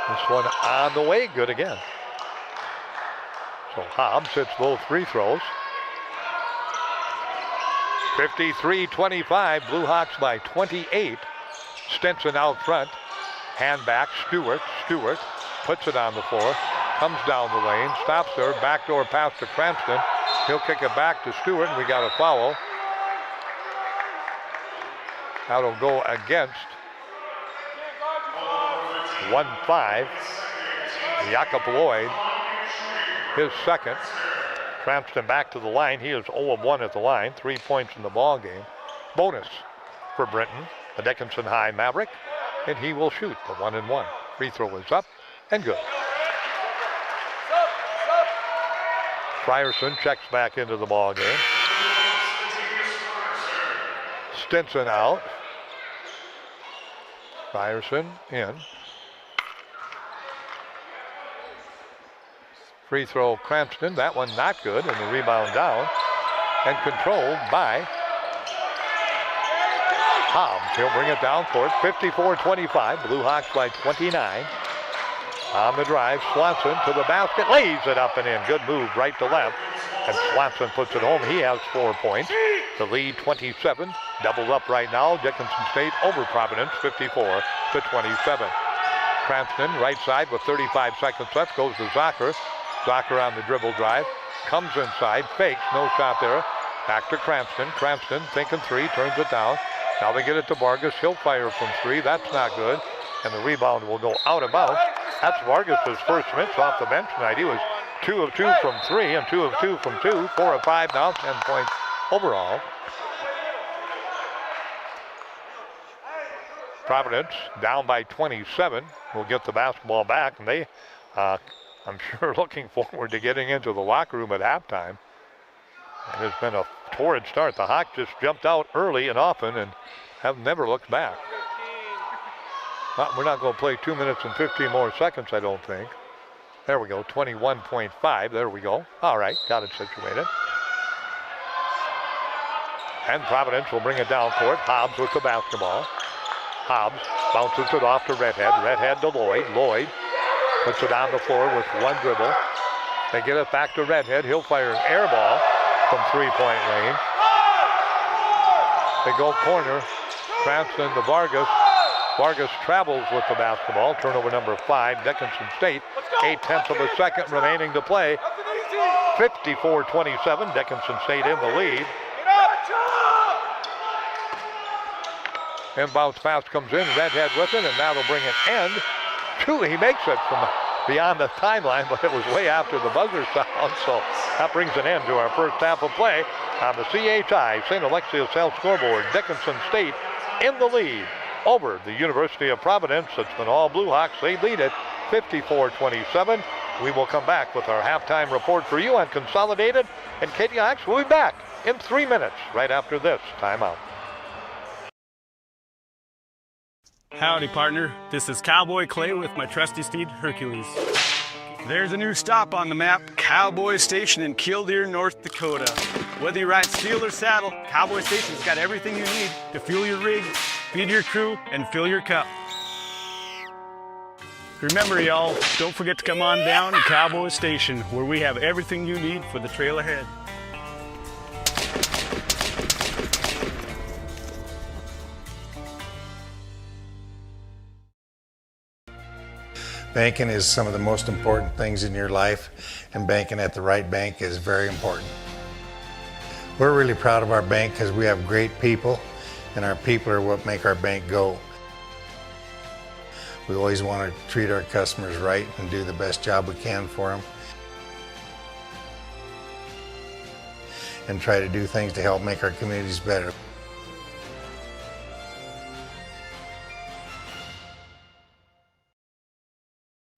This one on the way, good again. So Hobbs hits both free throws. 53-25, Blue Hawks by 28. Stinson out front. Hand back, Stewart. Stewart puts it on the floor. Comes down the lane, stops there. Backdoor pass to Cranston. He'll kick it back to Stewart, and we got a foul. That'll go against 1-5. Jakob Lloyd, his second. Cranston back to the line. He is 0-1 at the line. 3 points in the ball game. Bonus for Brenton, the Dickinson High Maverick, and he will shoot the 1-and-1. Free throw is up and good. Frierson checks back into the ball game. Stinson out. Frierson in. Free throw Cranston, that one not good, and the rebound down and controlled by Hobbs. He'll bring it down court, 54-25, Blue Hawks by 29. On the drive, Swanson to the basket, lays it up and in. Good move right to left, and Swanson puts it home. He has 4 points. The lead 27, doubled up right now. Dickinson State over Providence, 54-27. Cranston, right side with 35 seconds left, goes to Zocker. Zocker on the dribble drive, comes inside, fakes, no shot there. Back to Cranston. Cranston thinking three, turns it down. Now they get it to Vargas. He'll fire from three. That's not good. and the rebound will go out of bounds. That's Vargas' first miss off the bench tonight. He was 2 of 2 from 3 and 2 of 2 from 2, 4 of 5 now, 10 points overall. Providence down by 27 will get the basketball back, and they, I'm sure, looking forward to getting into the locker room at halftime. It has been a torrid start. The Hawks just jumped out early and often and have never looked back. We're not going to play 2 minutes and 15 more seconds, I don't think. There we go, 21.5. There we go. All right, got it situated. And Providence will bring it down court. Hobbs with the basketball. Hobbs bounces it off to Redhead. Redhead to Lloyd. Lloyd puts it on the floor with one dribble. They get it back to Redhead. He'll fire an air ball from three-point range. They go corner. Cranston to Vargas. Vargas travels with the basketball. Turnover number 5, Dickinson State. 0.8 of a second remaining to play. 54-27, Dickinson State in the lead. Inbounds pass comes in, Redhead with it, and now they'll bring it in. He makes it from beyond the timeline, but it was way after the buzzer sound, so that brings an end to our first half of play on the CHI St. Alexius Health scoreboard. Dickinson State in the lead over the University of Providence. It's been all Blue Hawks. They lead it 54-27. We will come back with our halftime report for you on Consolidated, and Katie Hawks will be back in 3 minutes right after this timeout. Howdy, partner. This is Cowboy Clay with my trusty steed, Hercules. There's a new stop on the map, Cowboy Station in Killdeer, North Dakota. Whether you ride steel or saddle, Cowboy Station's got everything you need to fuel your rig, feed your crew, and fill your cup. Remember, y'all, don't forget to come on down to Cowboy Station, where we have everything you need for the trail ahead. Banking is some of the most important things in your life, and banking at the right bank is very important. We're really proud of our bank because we have great people, and our people are what make our bank go. We always want to treat our customers right and do the best job we can for them, and try to do things to help make our communities better.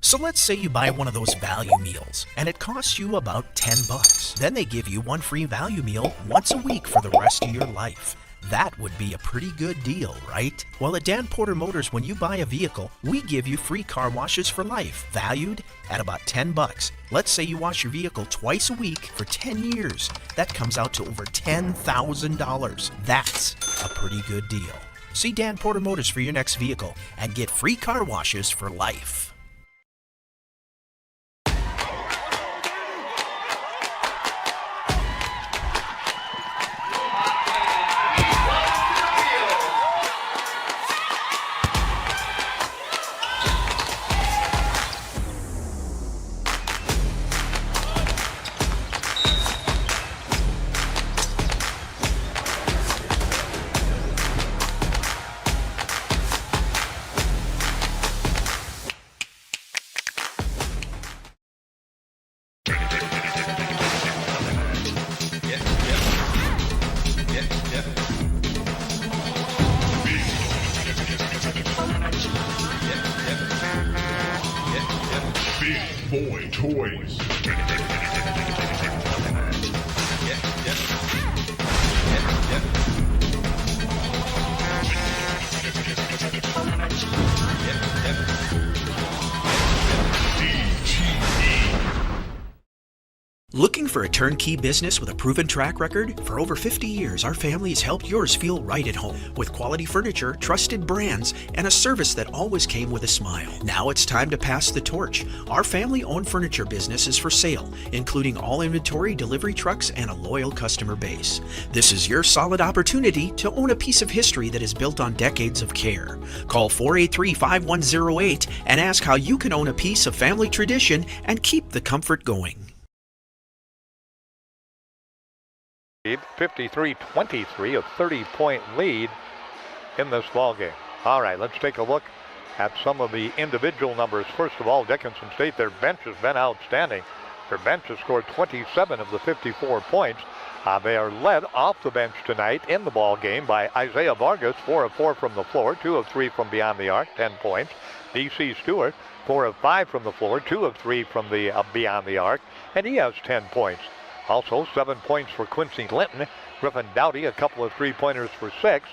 So let's say you buy one of those value meals and it costs you about $10. Then they give you one free value meal once a week for the rest of your life. That would be a pretty good deal, right? Well, at Dan Porter Motors, when you buy a vehicle, we give you free car washes for life, valued at about $10. Let's say you wash your vehicle twice a week for 10 years. That comes out to over $10,000. That's a pretty good deal. See Dan Porter Motors for your next vehicle and get free car washes for life. Boy Toys. Looking for a turnkey business with a proven track record? For over 50 years, our family has helped yours feel right at home with quality furniture, trusted brands, and a service that always came with a smile. Now it's time to pass the torch. Our family-owned furniture business is for sale, including all inventory, delivery trucks, and a loyal customer base. This is your solid opportunity to own a piece of history that is built on decades of care. Call 483-5108 and ask how you can own a piece of family tradition and keep the comfort going. 53-23, a 30-point lead in this ball game. All right, let's take a look at some of the individual numbers. First of all, Dickinson State, their bench has been outstanding. Their bench has scored 27 of the 54 points. They are led off the bench tonight in the ball game by Isaiah Vargas, 4 of 4 from the floor, 2 of 3 from beyond the arc, 10 points. D.C. Stewart, 4 of 5 from the floor, 2 of 3 from the beyond the arc, and he has 10 points. Also, 7 points for Quincy Linton. Griffin Dowdy, a couple of 3-pointers for 6.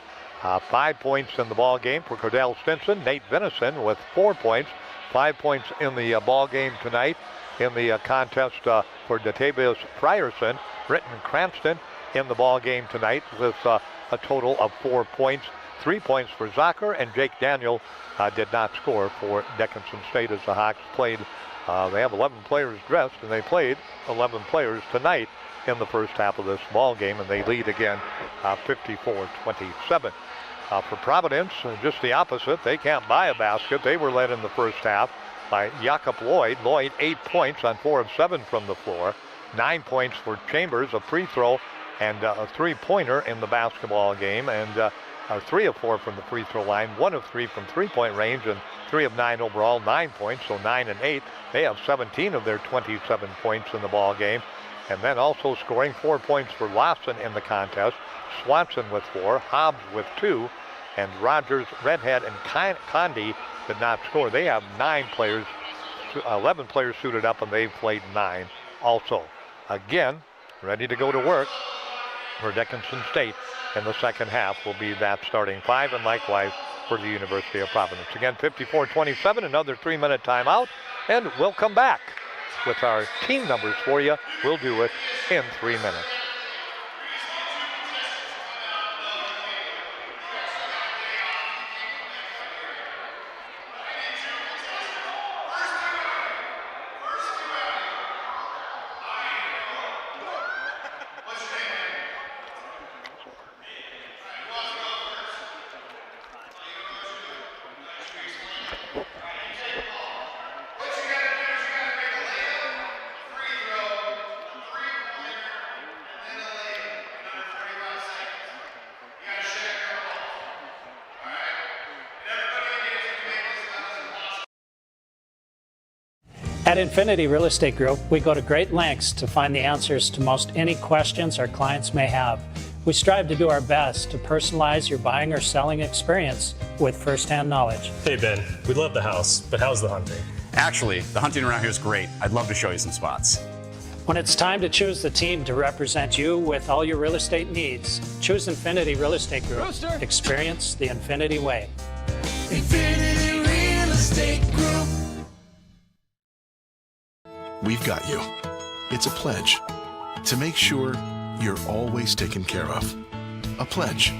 5 points in the ball game for Cordell Stinson. Nate Venison with 4 points. 5 points in the ball game tonight in the contest for Datavius Frierson. Britton Cranston in the ball game tonight with a total of 4 points. 3 points for Zocker, and Jake Daniel did not score for Dickinson State as the Hawks played. They have 11 players dressed, and they played 11 players tonight in the first half of this ball game, and they lead again 54-27. For Providence, just the opposite. They can't buy a basket. They were led in the first half by Jakob Lloyd. Lloyd, 8 points on 4 of 7 from the floor. 9 points for Chambers, a free throw and a 3-pointer in the basketball game, and 3 of 4 from the free throw line, 1 of 3 from 3-point range, and 3 of 9 overall, 9 points, so 9 and 8. They have 17 of their 27 points in the ball game. And then also scoring 4 points for Lawson in the contest. Swanson with 4, Hobbs with 2, and Rogers, Redhead, and Condi did not score. They have 11 players suited up, and they've played 9 also. Again, ready to go to work for Dickinson State in the second half will be that starting 5, and likewise for the University of Providence. Again, 54-27, another 3-minute timeout, and we'll come back with our team numbers for you. We'll do it in 3 minutes. At Infinity Real Estate Group, we go to great lengths to find the answers to most any questions our clients may have. We strive to do our best to personalize your buying or selling experience with firsthand knowledge. Hey Ben, we love the house, but how's the hunting? Actually, the hunting around here is great. I'd love to show you some spots. When it's time to choose the team to represent you with all your real estate needs, choose Infinity Real Estate Group. Rooster. Experience the Infinity way. Infinity Real Estate Group. We've got you. It's a pledge to make sure you're always taken care of. A pledge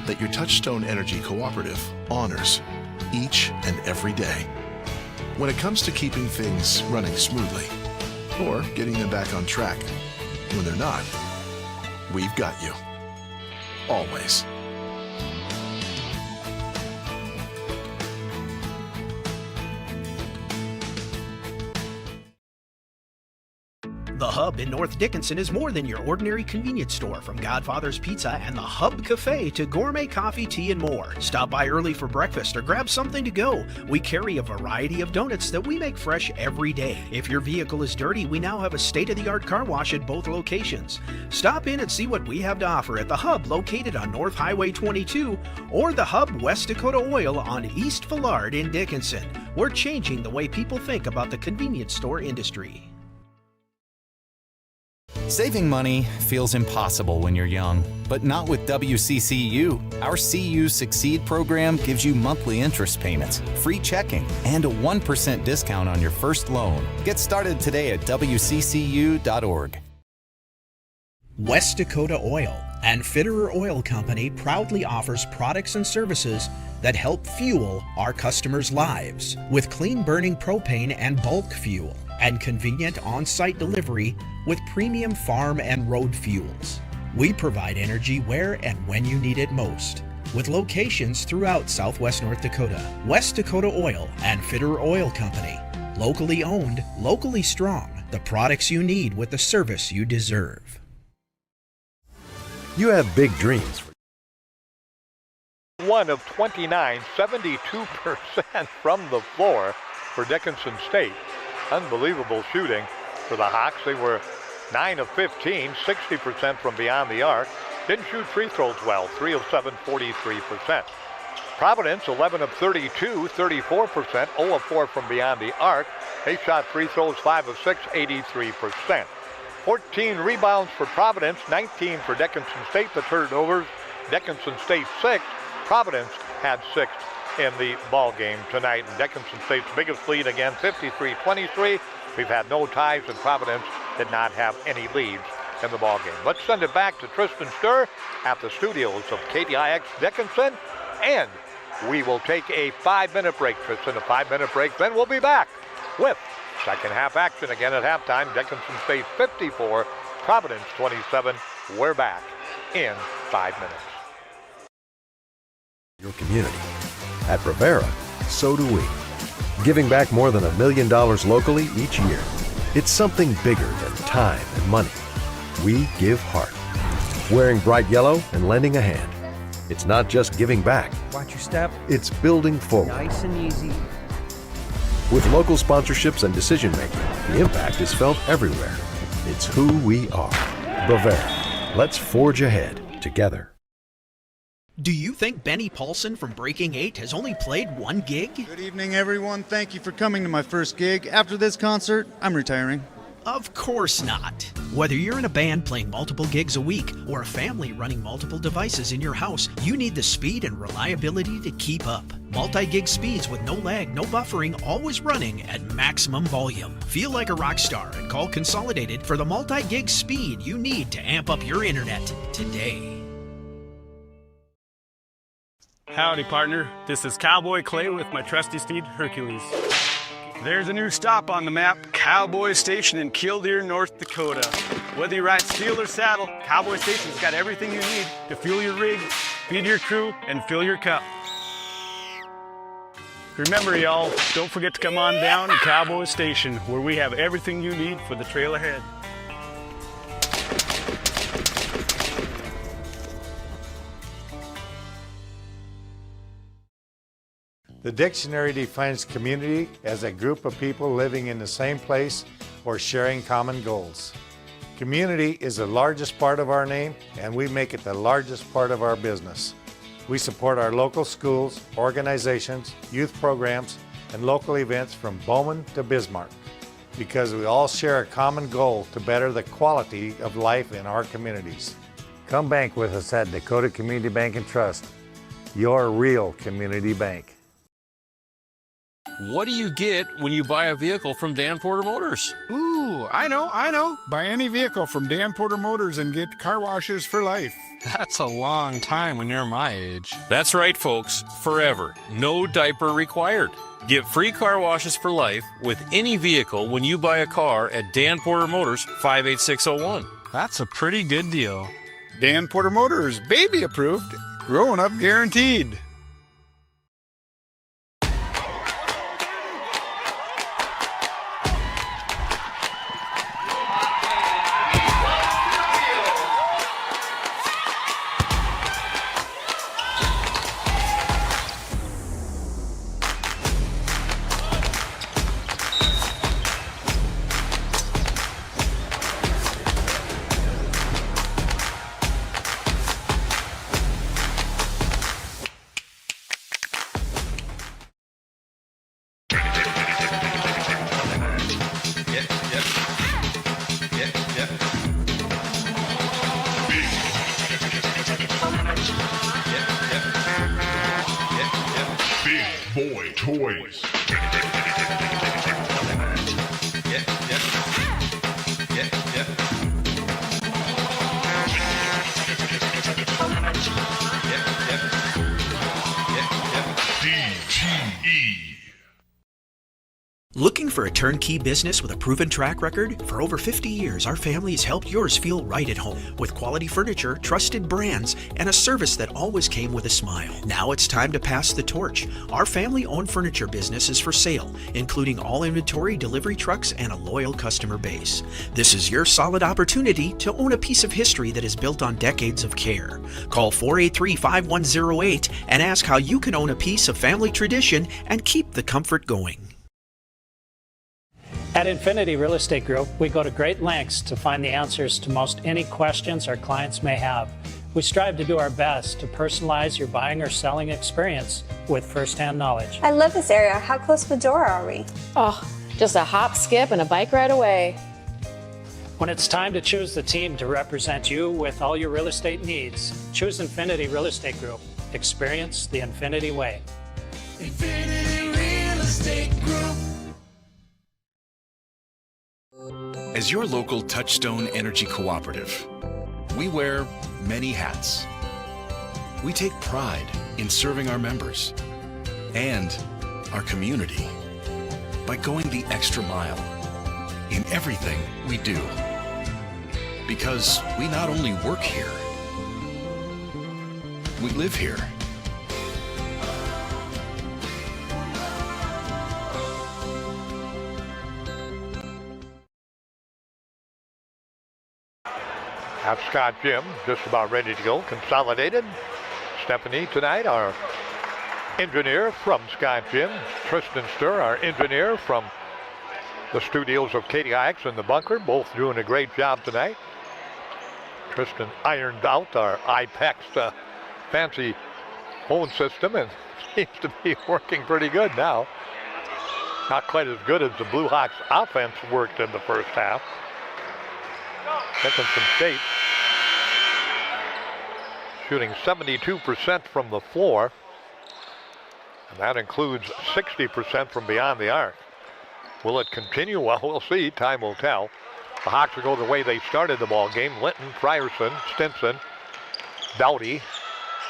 that your Touchstone Energy Cooperative honors each and every day. When it comes to keeping things running smoothly or getting them back on track when they're not, we've got you. Always. The Hub in North Dickinson is more than your ordinary convenience store. From Godfather's Pizza and the Hub Cafe to gourmet coffee, tea, and more. Stop by early for breakfast or grab something to go. We carry a variety of donuts that we make fresh every day. If your vehicle is dirty, we now have a state-of-the-art car wash at both locations. Stop in and see what we have to offer at the Hub located on North Highway 22 or the Hub West Dakota Oil on East Villard in Dickinson. We're changing the way people think about the convenience store industry. Saving money feels impossible when you're young, but not with WCCU. Our CU Succeed program gives you monthly interest payments, free checking, and a 1% discount on your first loan. Get started today at WCCU.org. West Dakota Oil and Fitterer Oil Company proudly offers products and services that help fuel our customers' lives with clean-burning propane and bulk fuel, and convenient on-site delivery with premium farm and road fuels. We provide energy where and when you need it most, with locations throughout Southwest North Dakota. West Dakota Oil and Fitterer Oil Company, locally owned, locally strong, the products you need with the service you deserve. You have big dreams for 1 of 29, 72% from the floor for Dickinson State. Unbelievable shooting for the Hawks. They were 9 of 15, 60% from beyond the arc. Didn't shoot free throws well, 3 of 7, 43%. Providence, 11 of 32, 34%, 0 of 4 from beyond the arc. They shot free throws 5 of 6, 83%. 14 rebounds for Providence, 19 for Dickinson State. The turnovers, Dickinson State 6. Providence had 6 in the ball game tonight. And Dickinson State's biggest lead again, 53-23. We've had no ties, and Providence did not have any leads in the ball game. Let's send it back to Tristan Sturr at the studios of KDIX Dickinson, and we will take a 5-minute break. Tristan, a 5-minute break, then we'll be back with second half action again at halftime. Dickinson State 54, Providence 27. We're back in 5 minutes. Your community. At Rivera, so do we. Giving back more than $1 million locally each year. It's something bigger than time and money. We give heart. Wearing bright yellow and lending a hand. It's not just giving back. Watch your step. It's building forward. Nice and easy. With local sponsorships and decision-making, the impact is felt everywhere. It's who we are. Rivera. Let's forge ahead together. Do you think Benny Paulson from Breaking 8 has only played 1 gig? Good evening, everyone. Thank you for coming to my first gig. After this concert, I'm retiring. Of course not. Whether you're in a band playing multiple gigs a week or a family running multiple devices in your house, you need the speed and reliability to keep up. Multi-gig speeds with no lag, no buffering, always running at maximum volume. Feel like a rock star and call Consolidated for the multi-gig speed you need to amp up your internet today. Howdy, partner. This is Cowboy Clay with my trusty steed, Hercules. There's a new stop on the map, Cowboy Station in Killdeer, North Dakota. Whether you ride steel or saddle, Cowboy Station's got everything you need to fuel your rig, feed your crew, and fill your cup. Remember, y'all, don't forget to come on down to Cowboy Station, where we have everything you need for the trail ahead. The dictionary defines community as a group of people living in the same place or sharing common goals. Community is the largest part of our name, and we make it the largest part of our business. We support our local schools, organizations, youth programs, and local events from Bowman to Bismarck because we all share a common goal to better the quality of life in our communities. Come bank with us at Dakota Community Bank and Trust, your real community bank. What do you get when you buy a vehicle from Dan Porter Motors? Ooh, I know. Buy any vehicle from Dan Porter Motors and get car washes for life. That's a long time when you're my age. That's right, folks. Forever. No diaper required. Get free car washes for life with any vehicle when you buy a car at Dan Porter Motors, 58601. That's a pretty good deal. Dan Porter Motors, baby approved, grown up guaranteed. Boy Toys. Looking for a turnkey business with a proven track record? For over 50 years, our family has helped yours feel right at home with quality furniture, trusted brands, and a service that always came with a smile. Now it's time to pass the torch. Our family-owned furniture business is for sale, including all inventory, delivery trucks, and a loyal customer base. This is your solid opportunity to own a piece of history that is built on decades of care. Call 483-5108 and ask how you can own a piece of family tradition and keep the comfort going. At Infinity Real Estate Group, we go to great lengths to find the answers to most any questions our clients may have. We strive to do our best to personalize your buying or selling experience with firsthand knowledge. I love this area. How close to the door are we? Oh, just a hop, skip, and a bike ride away. When it's time to choose the team to represent you with all your real estate needs, choose Infinity Real Estate Group. Experience the Infinity way. Infinity Real Estate Group. As your local Touchstone Energy Cooperative, we wear many hats. We take pride in serving our members and our community by going the extra mile in everything we do. Because we not only work here, we live here. That's Scott Jim, just about ready to go. Consolidated. Stephanie tonight, our engineer from Scott Jim. Tristan Sturr, our engineer from the studios of KDIX in the bunker. Both doing a great job tonight. Tristan ironed out our IPEX fancy phone system and seems to be working pretty good now. Not quite as good as the Blue Hawks offense worked in the first half. Dickinson State shooting 72% from the floor, and that includes 60% from beyond the arc. Will it continue? Well, we'll see. Time will tell. The Hawks will go the way they started the ball game. Linton, Frierson, Stinson, Doughty,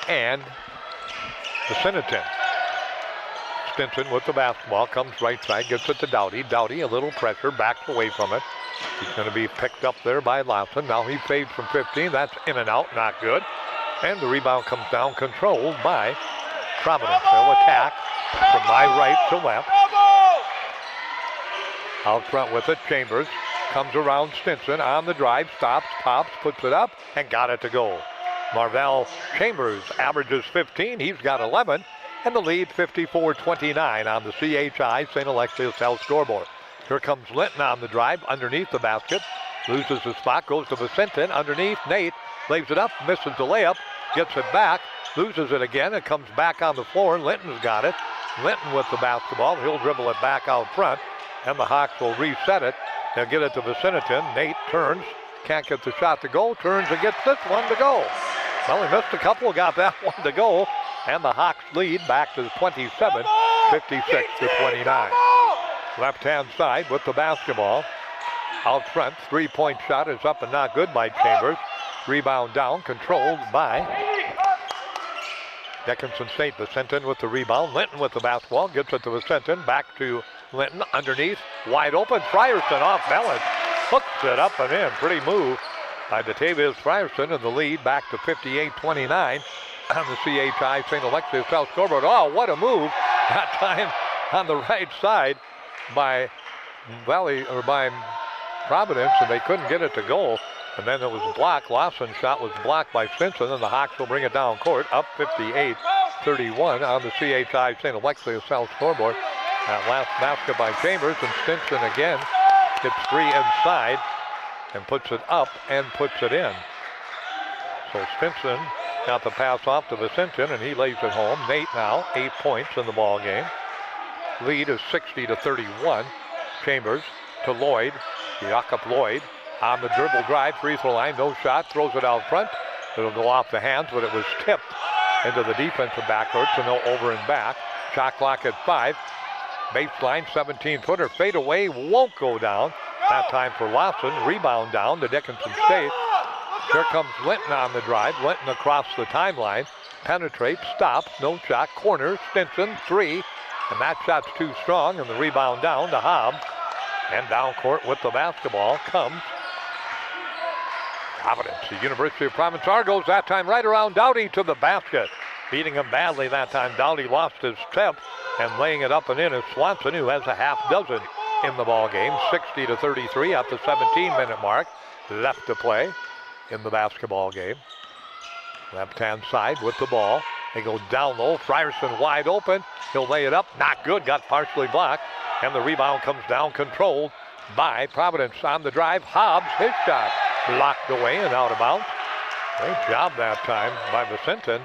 and Vicinity. Stinson with the basketball, comes right side, gets it to Doughty. Doughty, a little pressure, backs away from it. He's going to be picked up there by Lawson. Now he fades from 15. That's in and out, not good. And the rebound comes down, controlled by Providence. They'll attack from my right to left. Out front with it, Chambers comes around Stinson on the drive, stops, pops, puts it up, and got it to go. Marvell Chambers averages 15. He's got 11. And the lead 54-29 on the CHI St. Alexius Health scoreboard. Here comes Linton on the drive, underneath the basket. Loses the spot, goes to Vicentin, underneath. Nate lays it up, misses the layup, gets it back, loses it again. It comes back on the floor. Linton's got it. Linton with the basketball. He'll dribble it back out front, and the Hawks will reset it. They'll get it to Vicentin. Nate turns, can't get the shot to go, turns and gets this one to go. Well, he missed a couple, got that one to go, and the Hawks lead back to 27, 56-29. Left-hand side with the basketball. Out front, three-point shot is up and not good by Chambers. Rebound down, controlled by Dickinson State. Vicentin with the rebound. Linton with the basketball, gets it to Vicentin. Back to Linton, underneath, wide open. Frierson off balance, hooks it up and in. Pretty move by Datavius Frierson, and the lead back to 58-29 on the CHI St. Alexius South scoreboard. Oh, what a move! That time on the right side by Providence, and they couldn't get it to goal. And then it was blocked. Lawson's shot was blocked by Stinson, and the Hawks will bring it down court, up 58-31 on the CHI St. Alexius South scoreboard. That last basket by Chambers, and Stinson again gets three inside and puts it up and puts it in. So Stinson got the pass off to Vicentin, and he lays it home. Nate now, 8 points in the ball game. Lead is 60-31. Chambers to Lloyd. Jakob Lloyd on the dribble drive, free throw line, no shot, throws it out front. It'll go off the hands, but it was tipped into the defensive backcourt, so no over and back. Shot clock at 5. Baseline, 17-footer, fade away, won't go down. That time for Lawson, rebound down to Dickinson State. Here comes Linton on the drive. Linton across the timeline, penetrates, stops, no shot, corner, Stinson, three, And that shot's too strong, and the rebound down to Hobbs. And down court with the basketball comes Providence. The University of Providence Argos that time right around Dowdy to the basket. Beating him badly that time. Dowdy lost his step, and laying it up and in is Swanson, who has a half dozen in the ball game. 60-33 at the 17-minute mark. Left to play in the basketball game. Left-hand side with the ball. They go down low. Frierson wide open. He'll lay it up. Not good. Got partially blocked. And the rebound comes down controlled by Providence. On the drive, Hobbs, his shot. Blocked away and out of bounds. Great job that time by Vicentin.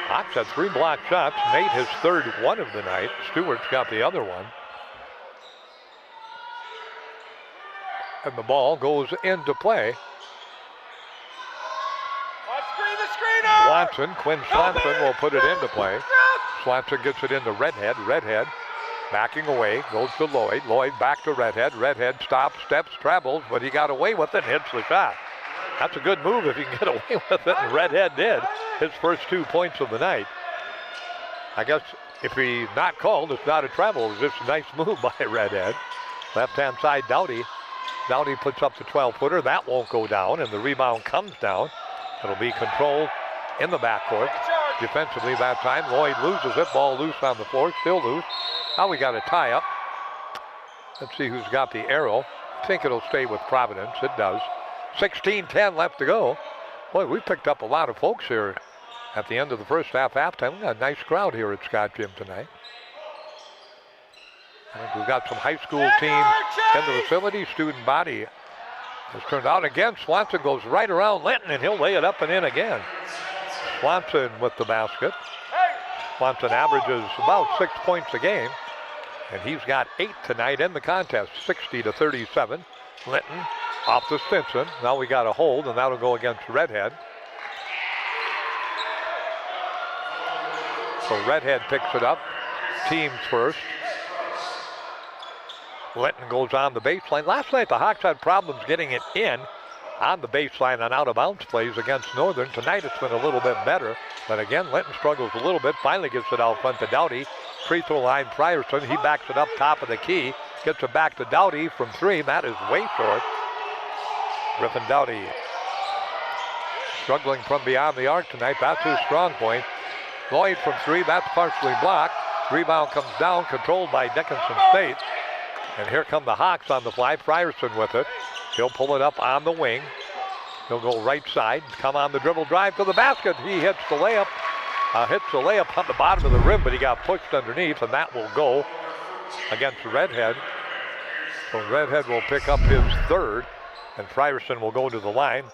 Hawks had 3 blocked shots. Nate his third one of the night. Stewart's got the other one. And the ball goes into play. Swanson, Quinn Swanson will put it into play. Swanson gets it into Redhead. Redhead backing away, goes to Lloyd. Lloyd back to Redhead. Redhead stops, steps, travels, but he got away with it and hits the shot. That's a good move if he can get away with it, and Redhead did. His first 2 points of the night. I guess if he's not called, it's not a travel. It's just a nice move by Redhead. Left-hand side, Dowdy. Dowdy puts up the 12-footer. That won't go down, and the rebound comes down. It'll be controlled in the backcourt. Defensively that time, Lloyd loses it. Ball loose on the floor, still loose. Now we got a tie-up. Let's see who's got the arrow. I think it'll stay with Providence. It does. 16-10 left to go. Boy, we picked up a lot of folks here at the end of the first halftime. We got a nice crowd here at Scott Gym tonight. I think we've got some high school teams in the facility. Student body has turned out again. Swanson goes right around Linton, and he'll lay it up and in again. Swanson with the basket. Swanson averages about 6 points a game, and he's got 8 tonight in the contest. 60-37. Linton off to Stinson. Now we got a hold, and that'll go against Redhead. So Redhead picks it up. Teams first. Linton goes on the baseline. Last night the Hawks had problems getting it in on the baseline on out-of-bounds plays against Northern. Tonight it's been a little bit better, but again, Linton struggles a little bit. Finally gets it out front to Dowdy. Free throw line, Frierson. He backs it up top of the key. Gets it back to Dowdy from 3. That is way short. Griffin Dowdy struggling from beyond the arc tonight. That's his strong point. Lloyd from 3. That's partially blocked. Rebound comes down, controlled by Dickinson State. And here come the Hawks on the fly. Frierson with it. He'll pull it up on the wing. He'll go right side, come on the dribble drive to the basket. He hits the layup. Hits the layup on the bottom of the rim, but he got pushed underneath, and that will go against Redhead. So Redhead will pick up his third, and Frierson will go to the line.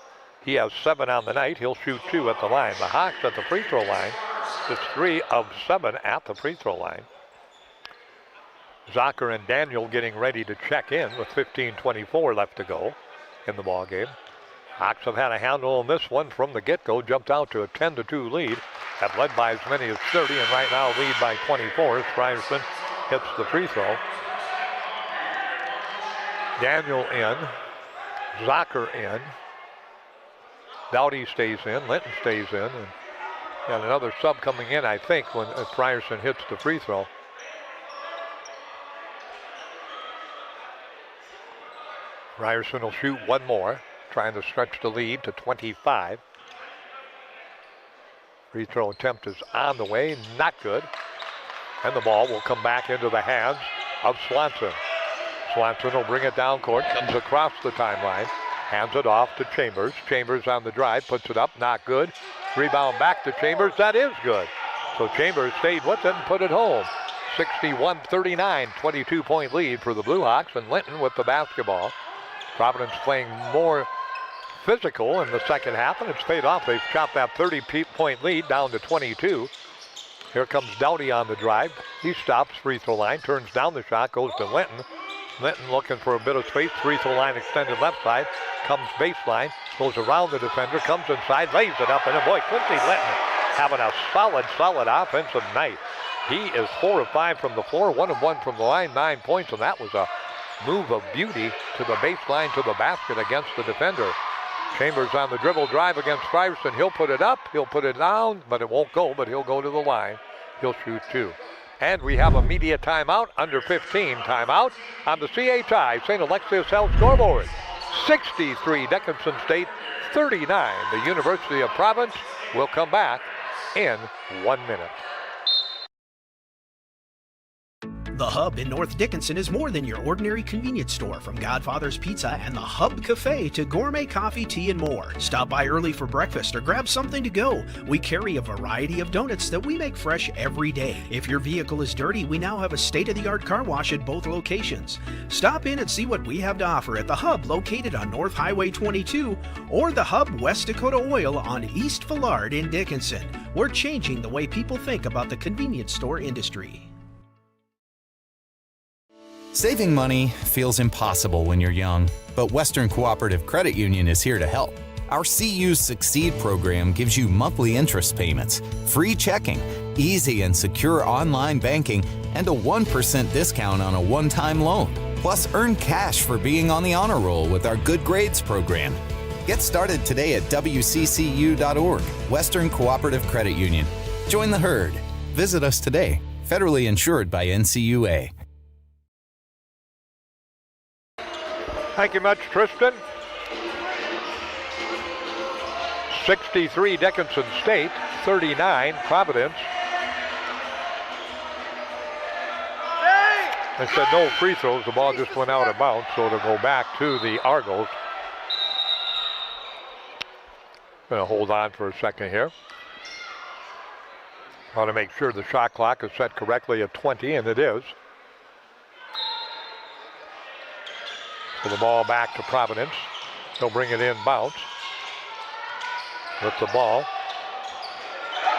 He has 7 on the night. He'll shoot 2 at the line. The Hawks at the free throw line. It's 3 of 7 at the free throw line. Zocker and Daniel getting ready to check in with 15:24 left to go in the ball game. Hawks have had a handle on this one from the get-go. Jumped out to a 10-2 lead. Have led by as many as 30, and right now lead by 24 as Frierson hits the free throw. Daniel in. Zocker in. Dowdy stays in. Linton stays in. And got another sub coming in, I think, when Frierson hits the free throw. Frierson will shoot one more, trying to stretch the lead to 25. Free throw attempt is on the way, not good. And the ball will come back into the hands of Swanson. Swanson will bring it down court, comes across the timeline, hands it off to Chambers. Chambers on the drive, puts it up, not good. Rebound back to Chambers, that is good. So Chambers stayed with it and put it home. 61-39, 22-point lead for the Blue Hawks, and Linton with the basketball. Providence playing more physical in the second half, and it's paid off. They've chopped that 30-point lead down to 22. Here comes Dowdy on the drive. He stops, free throw line, turns down the shot, goes to Linton. Linton looking for a bit of space, free throw line extended left side, comes baseline, goes around the defender, comes inside, lays it up, and boy, Quincy Linton having a solid offensive night. He is 4 of 5 from the floor, 1 of 1 from the line, 9 points, and that was a move of beauty to the baseline, to the basket against the defender. Chambers on the dribble drive against Frierson. He'll put it up, he'll put it down, but it won't go, but he'll go to the line. He'll shoot 2. And we have a media timeout, under 15 timeout on the CHI St. Alexius Health scoreboard. 63 Dickinson State, 39 the University of Providence. We'll come back in 1 minute. The Hub in North Dickinson is more than your ordinary convenience store. From Godfather's Pizza and the Hub Cafe to gourmet coffee, tea, and more. Stop by early for breakfast or grab something to go. We carry a variety of donuts that we make fresh every day. If your vehicle is dirty, we now have a state-of-the-art car wash at both locations. Stop in and see what we have to offer at the Hub located on North Highway 22 or the Hub West Dakota Oil on East Villard in Dickinson. We're changing the way people think about the convenience store industry. Saving money feels impossible when you're young, but Western Cooperative Credit Union is here to help. Our CU's Succeed program gives you monthly interest payments, free checking, easy and secure online banking, and a 1% discount on a one-time loan. Plus, earn cash for being on the honor roll with our Good Grades program. Get started today at WCCU.org, Western Cooperative Credit Union. Join the herd. Visit us today. Federally insured by NCUA. Thank you much, Tristan. 63 Dickinson State, 39 Providence. They said no free throws. The ball just went out of bounds, so it'll go back to the Argos. Going to hold on for a second here. Want to make sure the shot clock is set correctly at 20, and it is. So the ball back to Providence. They'll bring it in bounce. With the ball.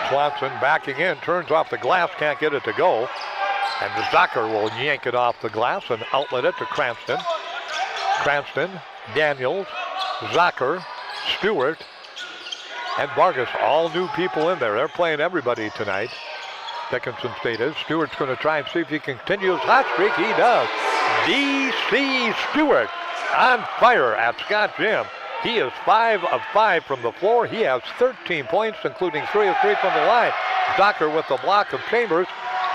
Swanson backing in, turns off the glass, can't get it to go. And Zucker will yank it off the glass and outlet it to Cranston. Cranston, Daniels, Zucker, Stewart, and Vargas, all new people in there. They're playing everybody tonight. Dickinson State is. Stewart's going to try and see if he can continue his hot streak. He does. D.C. Stewart on fire at Scott Gym. He is 5 of 5 from the floor. He has 13 points, including 3 of 3 from the line. Zucker with the block of Chambers.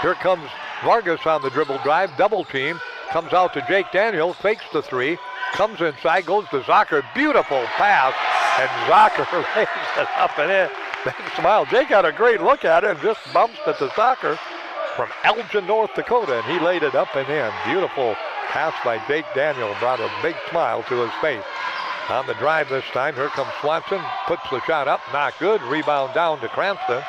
Here comes Vargas on the dribble drive, double team. Comes out to Jake Daniels, fakes the 3. Comes inside, goes to Zucker. Beautiful pass. And Zucker lays it up and in. Big smile. Jake had a great look at it and just bounced it to Zucker from Elgin, North Dakota, and he laid it up and in. Beautiful pass by Jake Daniel, brought a big smile to his face. On the drive this time, here comes Swanson, puts the shot up, not good. Rebound down to Cranston,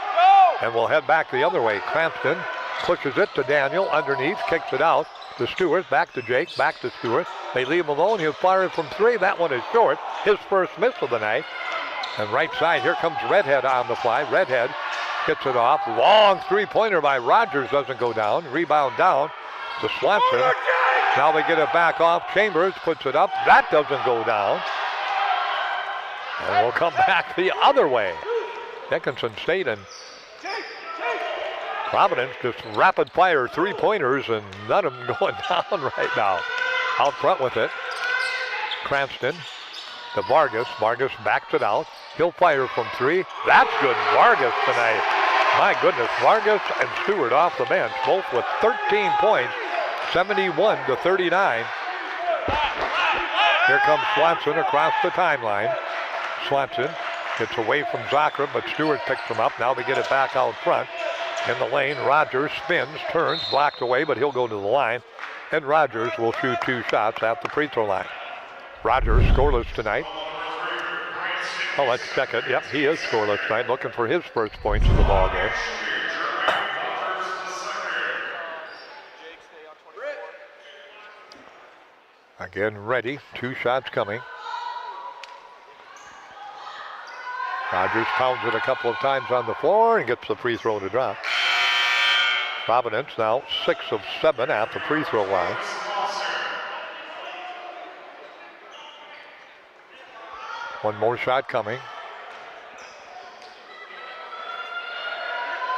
and we'll head back the other way. Cranston pushes it to Daniel, underneath, kicks it out to Stewart, back to Jake, back to Stewart. They leave him alone. He'll fire it from 3. That one is short. His first miss of the night. And right side, here comes Redhead on the fly. Redhead gets it off. Long three-pointer by Rogers doesn't go down. Rebound down to Swanson. Now they get it back off. Chambers puts it up. That doesn't go down. And we'll come back the other way. Dickinson State and Providence just rapid-fire three-pointers, and none of them going down right now. Out front with it. Cranston to Vargas. Vargas backs it out. He'll fire from 3. That's good. Vargas tonight. My goodness, Vargas and Stewart off the bench, both with 13 points, 71-39. Here comes Swanson across the timeline. Swanson gets away from Zucker, but Stewart picks him up. Now they get it back out front. In the lane, Rogers spins, turns, blocked away, but he'll go to the line. And Rogers will shoot 2 shots at the free throw line. Rogers scoreless tonight. Oh, let's check it. Yep, he is scoreless tonight, looking for his first points in the ball game. Again, ready. 2 shots coming. Rogers pounds it a couple of times on the floor and gets the free throw to drop. Providence now 6 of 7 at the free throw line. One more shot coming.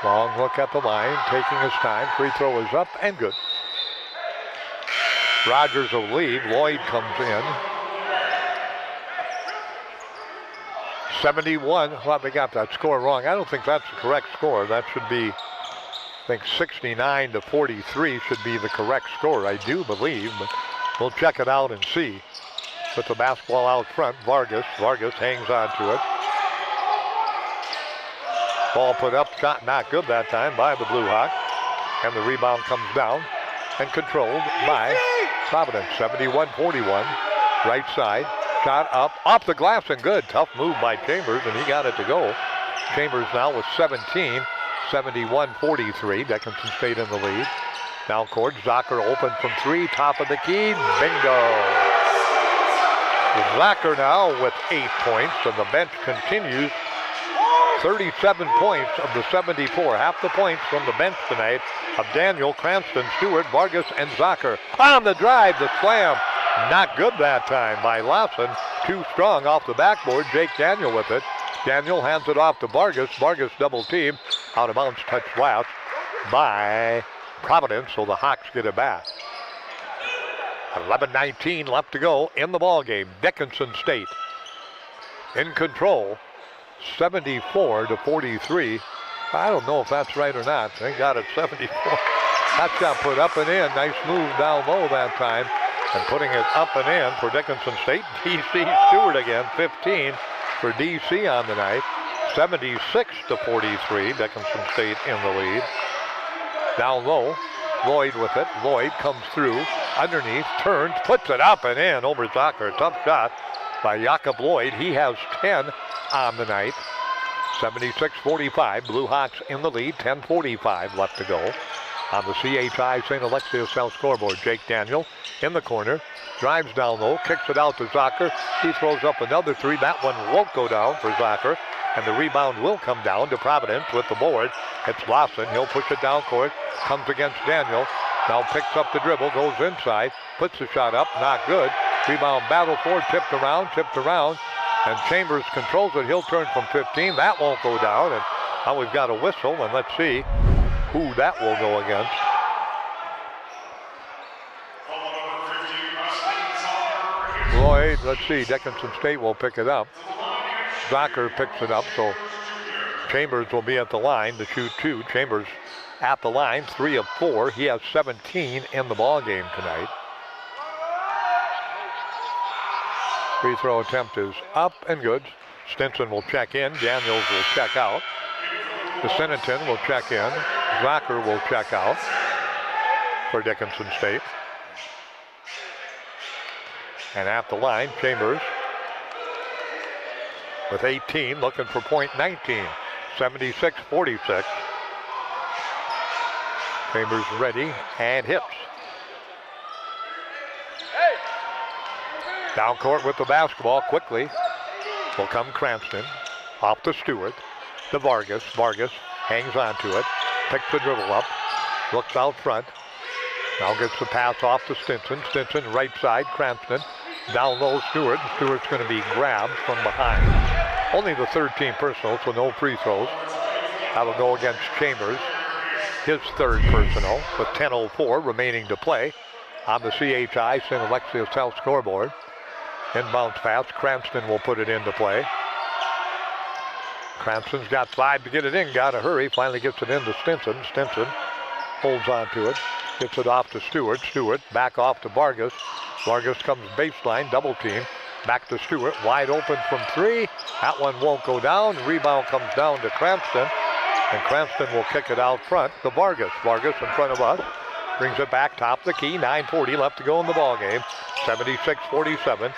Long look at the line, taking his time. Free throw is up and good. Rogers will leave. Lloyd comes in. 71. Well, they got that score wrong. I don't think that's the correct score. That should be I think 69-43 should be the correct score, I do believe, but we'll check it out and see. Put the basketball out front. Vargas hangs on to it. Ball put up, shot not good that time by the Blue Hawks. And the rebound comes down and controlled by Providence. 71-41, right side. Shot up, off the glass and good. Tough move by Chambers, and he got it to go. Chambers now with 17, 71-43. Dickinson State in the lead. Down court, Zocker open from three, top of the key, bingo. Zocker now with 8 points, and the bench continues. 37 points of the 74. Half the points from the bench tonight of Daniel, Cranston, Stewart, Vargas, and Zocker. On the drive, the slam. Not good that time by Lawson. Too strong off the backboard. Jake Daniel with it. Daniel hands it off to Vargas. Vargas double team. Out of bounds, touch last by Providence, so the Hawks get it back. 11:19 left to go in the ball game. Dickinson State in control. 74-43. I don't know if that's right or not. They got it 74. That shot put up and in. Nice move down low that time. And putting it up and in for Dickinson State. DC Stewart again, 15 for DC on the night. 76-43. Dickinson State in the lead. Down low, Lloyd with it. Lloyd comes through, underneath, turns, puts it up and in over Zocker. Tough shot by Jakob Lloyd. He has 10 on the night. 76-45. Blue Hawks in the lead. 10:45 left to go on the CHI St. Alexius South scoreboard. Jake Daniel in the corner. Drives down low. Kicks it out to Zocker. He throws up another three. That one won't go down for Zocker. And the rebound will come down to Providence with the board. It's Lawson. He'll push it down court. Comes against Daniel. Now picks up the dribble. Goes inside. Puts the shot up. Not good. Rebound battle for. Tipped around. And Chambers controls it. He'll turn from 15. That won't go down. And now we've got a whistle. And let's see who that will go against. Lloyd, let's see. Dickinson State will pick it up. Zocker picks it up, so Chambers will be at the line to shoot two. Chambers at the line, 3 of 4. He has 17 in the ball game tonight. Free throw attempt is up and good. Stinson will check in. Daniels will check out. DeSenneton will check in. Zocker will check out for Dickinson State. And at the line, Chambers with 18, looking for point 19. 76-46. Chambers ready and hits. Down court with the basketball quickly will come Cranston. Off to Stewart. To Vargas. Vargas hangs on to it. Picks the dribble up. Looks out front. Now gets the pass off to Stinson. Stinson right side. Cranston. Down low, Stewart. Stewart's going to be grabbed from behind. Only the third team personal, so no free throws. That'll go against Chambers. His third personal with 10:04 remaining to play on the CHI St. Alexius South scoreboard. Inbounds pass. Cranston will put it into play. Cranston's got 5 to get it in. Got to hurry. Finally gets it into Stinson. Stinson holds on to it. Gets it off to Stewart. Stewart back off to Vargas. Vargas comes baseline, double team. Back to Stewart, wide open from 3. That one won't go down. Rebound comes down to Cranston. And Cranston will kick it out front to Vargas. Vargas in front of us. Brings it back, top of the key. 9:40 left to go in the ball game. 76-47.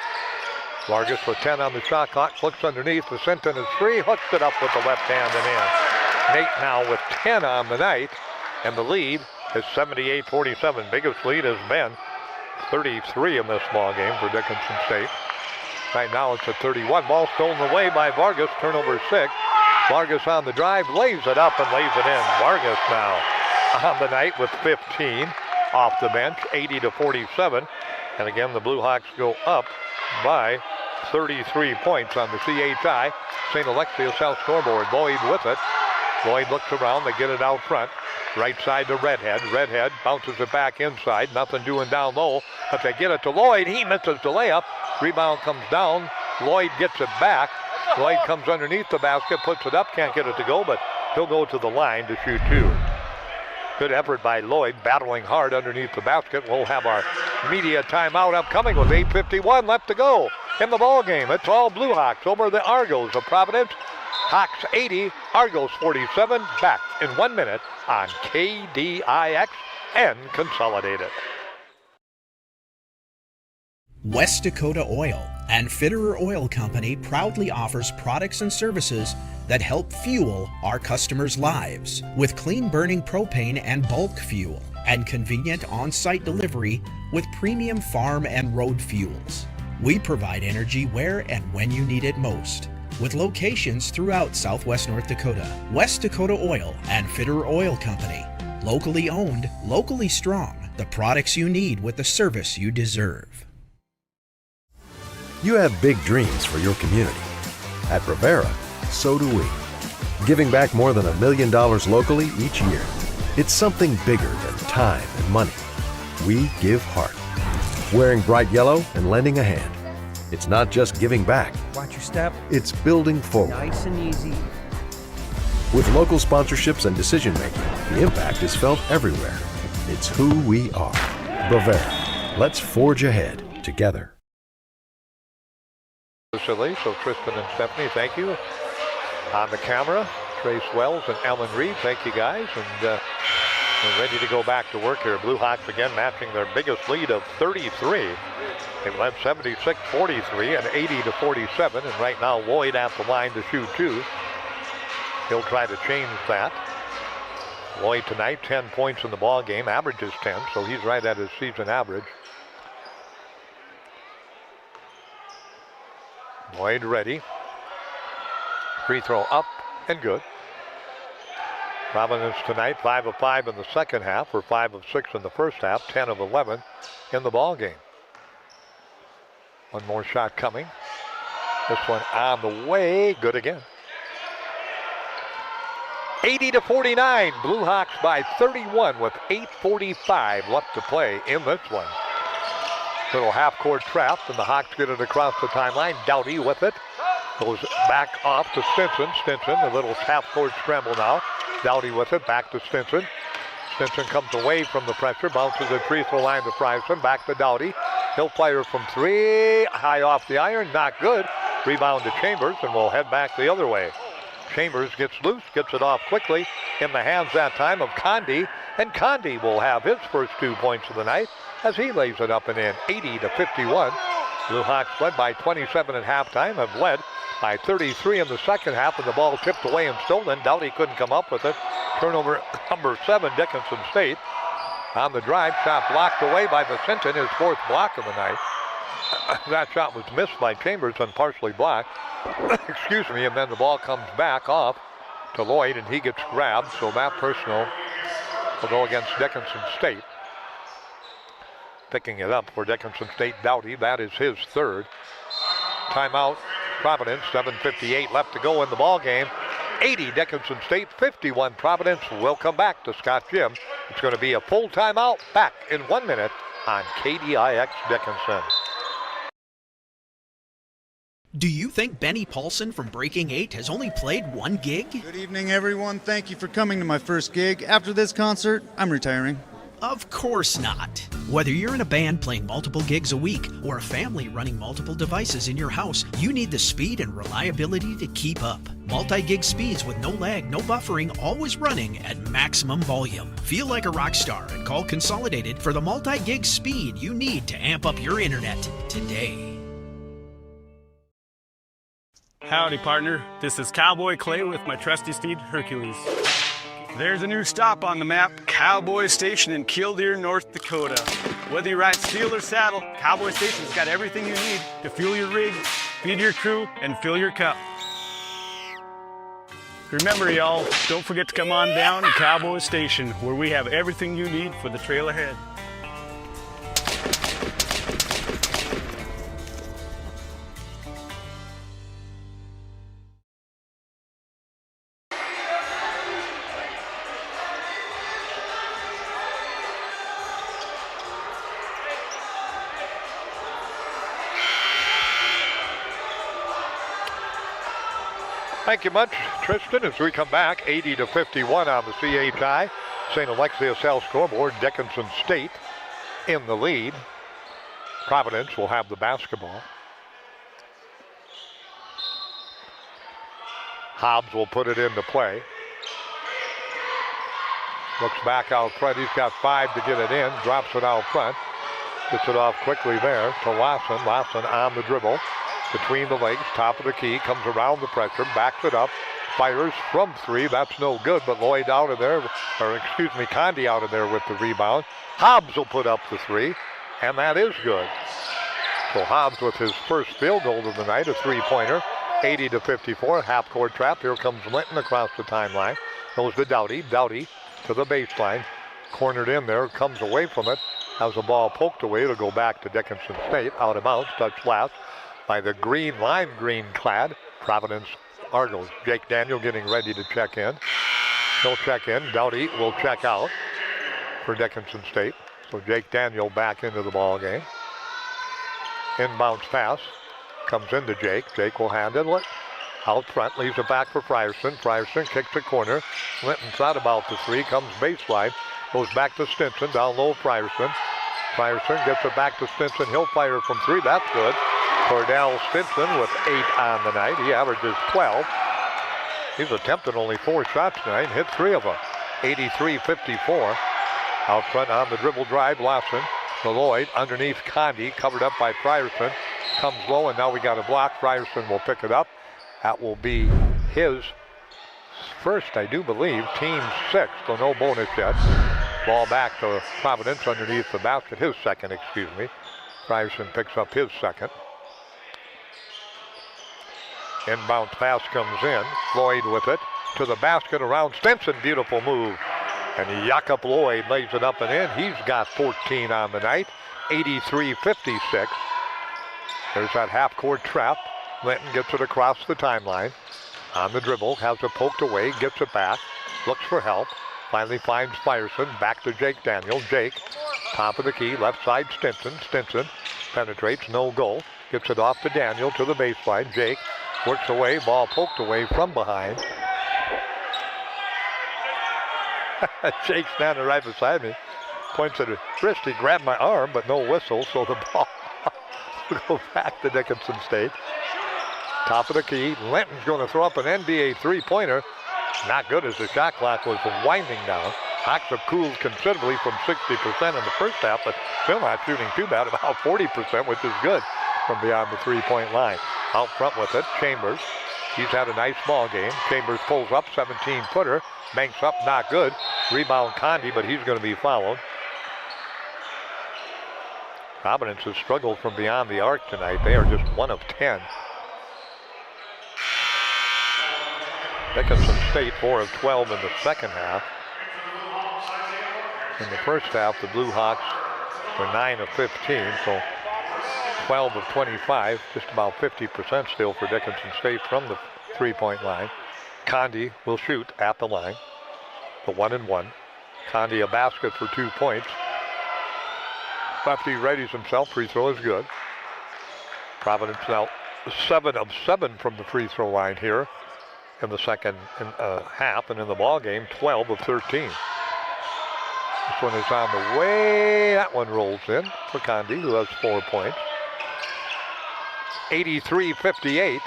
Vargas with 10 on the shot clock. Looks underneath. DeSenton is free. Hooks it up with the left hand and in. Nate now with 10 on the night. And the lead is 78-47. Biggest lead has been 33 in this ball game for Dickinson State. Right now it's a 31. Ball stolen away by Vargas. Turnover 6. Vargas on the drive, lays it up and lays it in. Vargas now on the night with 15 off the bench, 80-47. And again, the Blue Hawks go up by 33 points on the CHI St. Alexius South scoreboard. Lloyd with it. Lloyd looks around. They get it out front. Right side to Redhead. Redhead bounces it back inside. Nothing doing down low. But they get it to Lloyd. He misses the layup. Rebound comes down. Lloyd gets it back. Lloyd comes underneath the basket, puts it up. Can't get it to go, but he'll go to the line to shoot 2. Good effort by Lloyd, battling hard underneath the basket. We'll have our media timeout upcoming with 8:51 left to go in the ball game. It's all Blue Hawks over the Argos of Providence. Hawks 80, Argos 47. Back in 1 minute on KDIX and Consolidated. West Dakota Oil and Fitterer Oil Company proudly offers products and services that help fuel our customers' lives with clean burning propane and bulk fuel and convenient on-site delivery with premium farm and road fuels. We provide energy where and when you need it most with locations throughout Southwest North Dakota. West Dakota Oil and Fitterer Oil Company. Locally owned, locally strong. The products you need with the service you deserve. You have big dreams for your community. At Rivera, so do we. Giving back more than $1 million locally each year. It's something bigger than time and money. We give heart. Wearing bright yellow and lending a hand. It's not just giving back. Watch your step. It's building forward. Nice and easy. With local sponsorships and decision making, the impact is felt everywhere. It's who we are. Rivera. Let's forge ahead together. So Tristan and Stephanie, thank you. On the camera, Trace Wells and Ellen Reed, thank you guys. And we're ready to go back to work here. Blue Hawks again matching their biggest lead of 33. They led 76-43 and 80-47. And right now Lloyd at the line to shoot two. He'll try to change that. Lloyd tonight, 10 points in the ball game, averages 10, so he's right at his season average. Lloyd ready. Free throw up and good. Providence tonight, 5 of 5 in the second half, or 5 of 6 in the first half, 10 of 11 in the ball game. One more shot coming. This one on the way, good again. 80-49, Blue Hawks by 31 with 8:45 left to play in this one. Little half-court trap, and the Hawks get it across the timeline. Doughty with it. Goes back off to Stinson. Stinson, a little half-court scramble now. Doughty with it, back to Stinson. Stinson comes away from the pressure, bounces the free throw line to Frison. Back to Doughty. He'll fire from three. High off the iron, not good. Rebound to Chambers, and we'll head back the other way. Chambers gets loose, gets it off quickly. In the hands that time of Condi. And Condi will have his first 2 points of the night as he lays it up and in, 80-51. Blue Hawks led by 27 at halftime, have led by 33 in the second half, and the ball tipped away and stolen. Doughty couldn't come up with it. Turnover number 7, Dickinson State. On the drive, shot blocked away by Vicentin, his 4th block of the night. That shot was missed by Chambers and partially blocked. Excuse me, and then the ball comes back off to Lloyd, and he gets grabbed, so that personal will go against Dickinson State. Picking it up for Dickinson State, Doughty. That is his 3rd. Timeout, Providence, 7:58 left to go in the ball game. 80 Dickinson State, 51 Providence. We'll come back to Scott Gym. It's going to be a full timeout back in 1 minute on KDIX Dickinson. Do you think Benny Paulson from Breaking 8 has only played 1 gig? Good evening, everyone. Thank you for coming to my first gig. After this concert, I'm retiring. Of course not. Whether you're in a band playing multiple gigs a week or a family running multiple devices in your house, you need the speed and reliability to keep up. Multi-gig speeds with no lag, no buffering, always running at maximum volume. Feel like a rock star and call Consolidated for the multi-gig speed you need to amp up your internet today. Howdy, partner. This is Cowboy Clay with my trusty steed, Hercules. There's a new stop on the map, Cowboy Station in Killdeer, North Dakota. Whether you ride steel or saddle, Cowboy Station's got everything you need to fuel your rig, feed your crew, and fill your cup. Remember, y'all, don't forget to come on down to Cowboy Station, where we have everything you need for the trail ahead. Thank you much, Tristan, as we come back, 80-51 on the CHI. St. Alexius Health scoreboard, Dickinson State in the lead. Providence will have the basketball. Hobbs will put it into play. Looks back out front. He's got 5 to get it in. Drops it out front. Gets it off quickly there to Lawson. Lawson on the dribble. Between the legs, top of the key. Comes around the pressure. Backs it up. Fires from 3. That's no good, but Lloyd out of there. Condi out of there with the rebound. Hobbs will put up the 3, and that is good. So Hobbs with his first field goal of the night, a 3-pointer. 80-54, half-court trap. Here comes Linton across the timeline. Goes to Doughty. Doughty to the baseline. Cornered in there, comes away from it. Has the ball poked away. It'll go back to Dickinson State. Out of bounds, touched last by the lime green clad Providence Argos. Jake Daniel getting ready to check in. He'll check in. Doughty will check out for Dickinson State. So Jake Daniel back into the ball game. Inbounds pass. Comes into Jake. Jake will handle it. Out front, leaves it back for Frierson. Frierson kicks the corner. Linton thought about the 3, comes baseline. Goes back to Stinson, down low Frierson. Frierson gets it back to Stinson. He'll fire from 3, that's good. Cordell Stinson with 8 on the night. He averages 12. He's attempted only 4 shots tonight and hit 3 of them. 83-54. Out front on the dribble drive, Lawson. To Lloyd, underneath Condi, covered up by Frierson. Comes low, and now we got a block. Frierson will pick it up. That will be his first, I do believe, team 6, so no bonus yet. Ball back to Providence underneath the basket. His second, excuse me. Frierson picks up his second. Inbound pass comes in. Lloyd with it to the basket around Stinson. Beautiful move. And Jakob Lloyd lays it up and in. He's got 14 on the night. 83-56. There's that half-court trap. Linton gets it across the timeline. On the dribble, has it poked away, gets it back, looks for help. Finally finds Frierson, back to Jake Daniel. Jake, top of the key, left side Stinson. Stinson penetrates, no goal. Gets it off to Daniel to the baseline. Jake works away, ball poked away from behind. Jake standing right beside me. Points at his wrist, he grabbed my arm, but no whistle, so the ball will go back to Dickinson State. Top of the key, Linton's going to throw up an NBA 3-pointer. Not good as the shot clock was winding down. Hawks have cooled considerably from 60% in the first half, but still not shooting too bad, about 40%, which is good from beyond the 3-point line. Out front with it, Chambers. He's had a nice ball game. Chambers pulls up, 17-footer, banks up, not good. Rebound Condi, but he's going to be fouled. Providence has struggled from beyond the arc tonight. They are just 1 of 10. Dickinson State 4 of 12 in the second half. In the first half, the Blue Hawks were 9 of 15, so 12 of 25, just about 50% still for Dickinson State from the 3-point line. Condi will shoot at the line, the 1-and-1. Condi a basket for 2 points. Lefty readies himself, free throw is good. Providence now 7 of 7 from the free throw line here in the second half, and in the ball game, 12 of 13. This one is on the way. That one rolls in for Condi, who has 4 points. 83-58.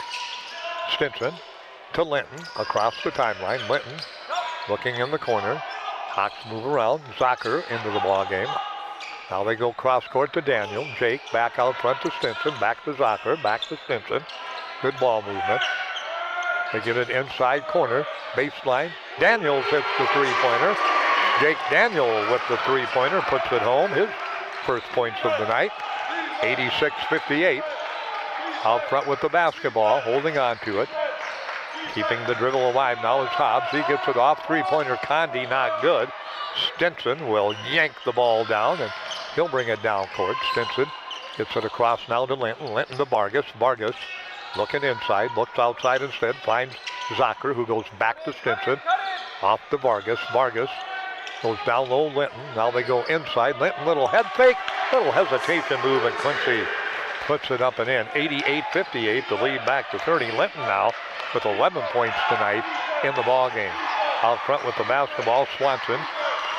Stinson to Linton across the timeline. Linton looking in the corner. Hawks move around. Zucker into the ball game. Now they go cross court to Daniel. Jake back out front to Stinson. Back to Zucker. Back to Stinson. Good ball movement. They get it inside corner, baseline. Daniels hits the 3-pointer. Jake Daniel with the 3-pointer puts it home. His first points of the night. 86-58. Out front with the basketball, holding on to it. Keeping the dribble alive now is Hobbs. He gets it off. 3-pointer Condi, not good. Stinson will yank the ball down, and he'll bring it down court. Stinson gets it across now to Linton. Linton to Vargas. Vargas looking inside, looks outside instead, finds Zucker, who goes back to Stinson. Off to Vargas. Vargas goes down low, Linton. Now they go inside. Linton, little head fake, little hesitation move, and Quincy puts it up and in. 88-58, the lead back to 30. Linton now with 11 points tonight in the ball game. Out front with the basketball, Swanson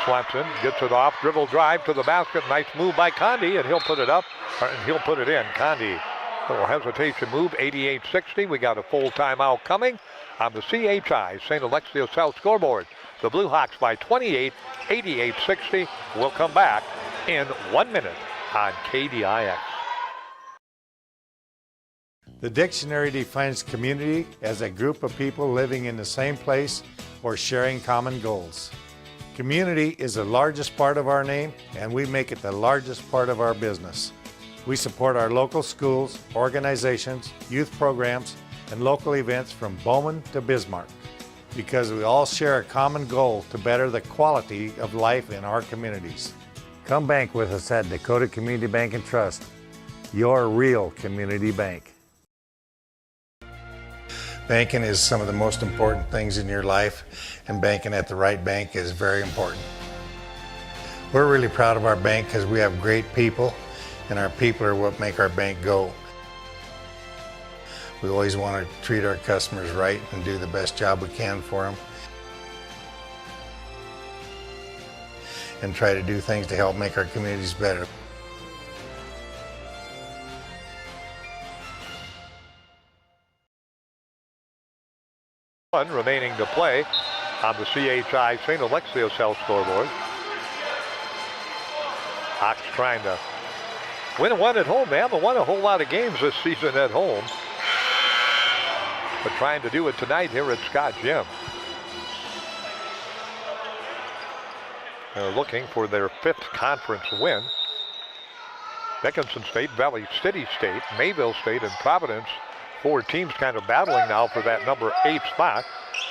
Swanson gets it off, dribble drive to the basket. Nice move by Condi, and he'll put it up, and he'll put it in. Condi, little hesitation move, 88-60. We got a full timeout coming on the CHI St. Alexius South scoreboard. The Blue Hawks by 28, 88-60. We'll come back in 1 minute on KDIX. The dictionary defines community as a group of people living in the same place or sharing common goals. Community is the largest part of our name, and we make it the largest part of our business. We support our local schools, organizations, youth programs, and local events from Bowman to Bismarck because we all share a common goal to better the quality of life in our communities. Come bank with us at Dakota Community Bank and Trust, your real community bank. Banking is some of the most important things in your life, and banking at the right bank is very important. We're really proud of our bank because we have great people, and our people are what make our bank go. We always want to treat our customers right and do the best job we can for them, and try to do things to help make our communities better. One remaining to play on the CHI St. Alexius Health scoreboard. Hawks trying to win one at home. They haven't won a whole lot of games this season at home, but trying to do it tonight here at Scott Gym. They're looking for their 5th conference win. Dickinson State, Valley City State, Mayville State, and Providence. 4 teams kind of battling now for that number 8 spot.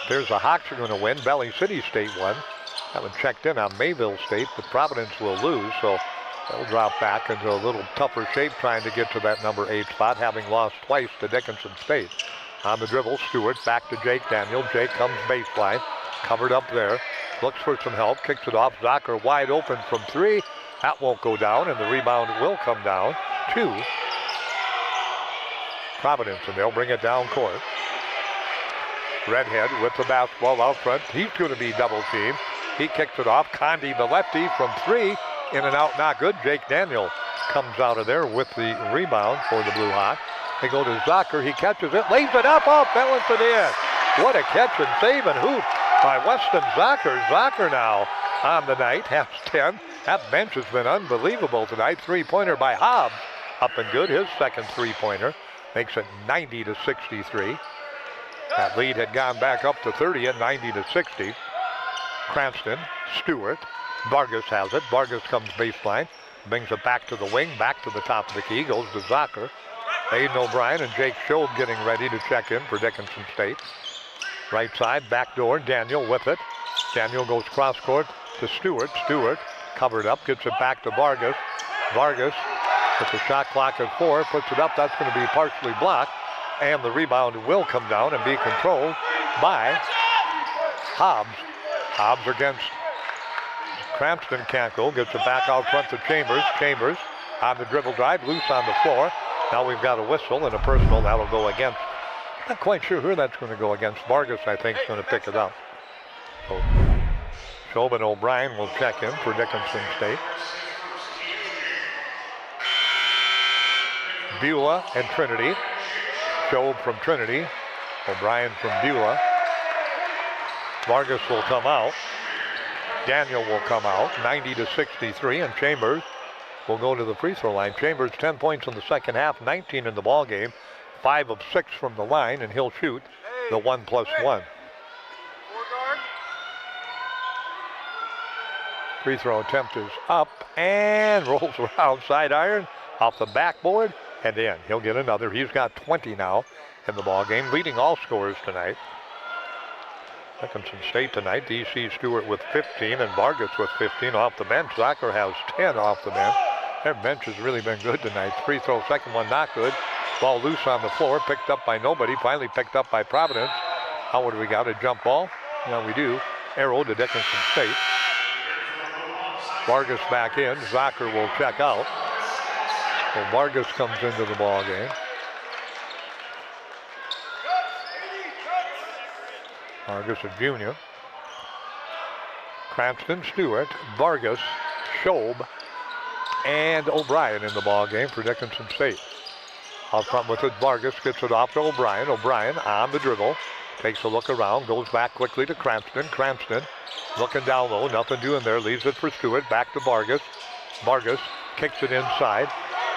There's the Hawks are going to win. Valley City State won. Haven't checked in on Mayville State, but Providence will lose, so they'll drop back into a little tougher shape trying to get to that number 8 spot, having lost twice to Dickinson State. On the dribble, Stewart back to Jake Daniel. Jake comes baseline, covered up there, looks for some help, kicks it off. Zocker wide open from 3. That won't go down, and the rebound will come down to Providence, and they'll bring it down court. Redhead with the basketball out front. He's going to be double teamed. He kicks it off. Condi, the lefty, from 3. In and out, not good. Jake Daniel comes out of there with the rebound for the Blue Hawks. They go to Zocker. He catches it, lays it up, balance it in. What a catch and save and hoop by Weston Zocker. Zocker now on the night, has 10. That bench has been unbelievable tonight. 3-pointer by Hobbs, up and good. His second 3-pointer makes it 90-63. That lead had gone back up to 30 at 90-60. Cranston, Stewart, Vargas has it. Vargas comes baseline, brings it back to the wing, back to the top of the key, goes to Zocker. Aiden O'Brien and Jake Schob getting ready to check in for Dickinson State. Right side, back door, Daniel with it. Daniel goes cross court to Stewart. Stewart covered up, gets it back to Vargas. Vargas with the shot clock at 4, puts it up. That's going to be partially blocked, and the rebound will come down and be controlled by Hobbs. Hobbs against Cranston, can't go, gets it back out front to Chambers. Chambers on the dribble drive, loose on the floor. Now we've got a whistle and a personal that'll go against. Not quite sure who that's going to go against. Vargas, I think, is going to pick it up. So Schob and O'Brien will check in for Dickinson State. Beulah and Trinity. Schob from Trinity. O'Brien from Beulah. Vargas will come out. Daniel will come out, 90-63, and Chambers will go to the free throw line. Chambers 10 points in the second half, 19 in the ball game, 5 of 6 from the line, and he'll shoot the 1+1. Free throw attempt is up and rolls around, side iron off the backboard and in. He'll get another. He's got 20 now in the ball game, leading all scorers tonight. Dickinson State tonight, D.C. Stewart with 15 and Vargas with 15 off the bench. Zocker has 10 off the bench. Their bench has really been good tonight. Free throw, second one not good. Ball loose on the floor, picked up by nobody, finally picked up by Providence. How would we got a jump ball? Yeah, we do. Arrow to Dickinson State. Vargas back in. Zocker will check out. So Vargas comes into the ball game. Vargas, a junior. Cranston, Stewart, Vargas, Schob, and O'Brien in the ball game for Dickinson State. Out front with it, Vargas gets it off to O'Brien. O'Brien on the dribble, takes a look around, goes back quickly to Cranston. Cranston looking down low, nothing doing there, leaves it for Stewart, back to Vargas. Vargas kicks it inside.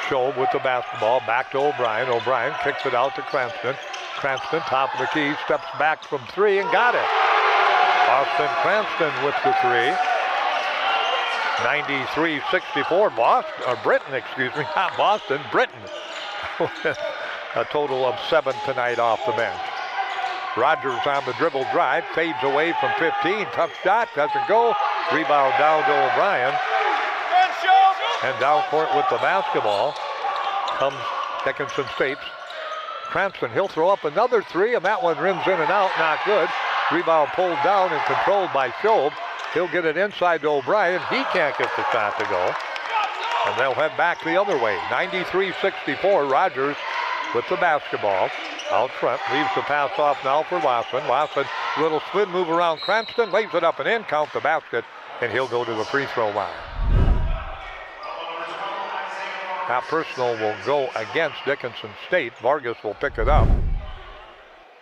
Schob with the basketball, back to O'Brien. O'Brien kicks it out to Cranston. Cranston, top of the key, steps back from three and got it. Austin Cranston with the three. 93-64, Boston, or Britain, excuse me, not Boston, Britain. A total of 7 tonight off the bench. Rogers on the dribble drive, fades away from 15, tough shot, doesn't go. Rebound down to O'Brien. And down court with the basketball comes Dickinson State's Cranston. He'll throw up another three, and that one rims in and out, not good. Rebound pulled down and controlled by Schob. He'll get it inside to O'Brien. He can't get the shot to go. And they'll head back the other way. 93-64, Rogers with the basketball. Out front, leaves the pass off now for Lawson. Lawson, little spin move around Cranston, lays it up and in, count the basket, and he'll go to the free throw line. Now personal will go against Dickinson State. Vargas will pick it up.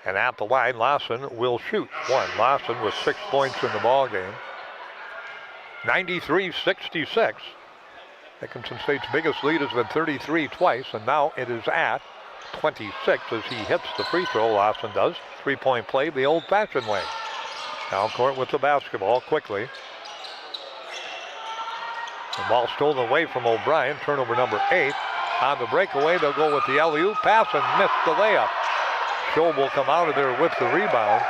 And at the line, Lawson will shoot one. Lawson with 6 points in the ball game. 93-66. Dickinson State's biggest lead has been 33 twice, and now it is at 26 as he hits the free throw. Lawson does. 3-point play the old-fashioned way. Down court with the basketball quickly. The ball stolen away from O'Brien. Turnover number 8. On the breakaway, they'll go with the alley-oop pass and miss the layup. Schob will come out of there with the rebound.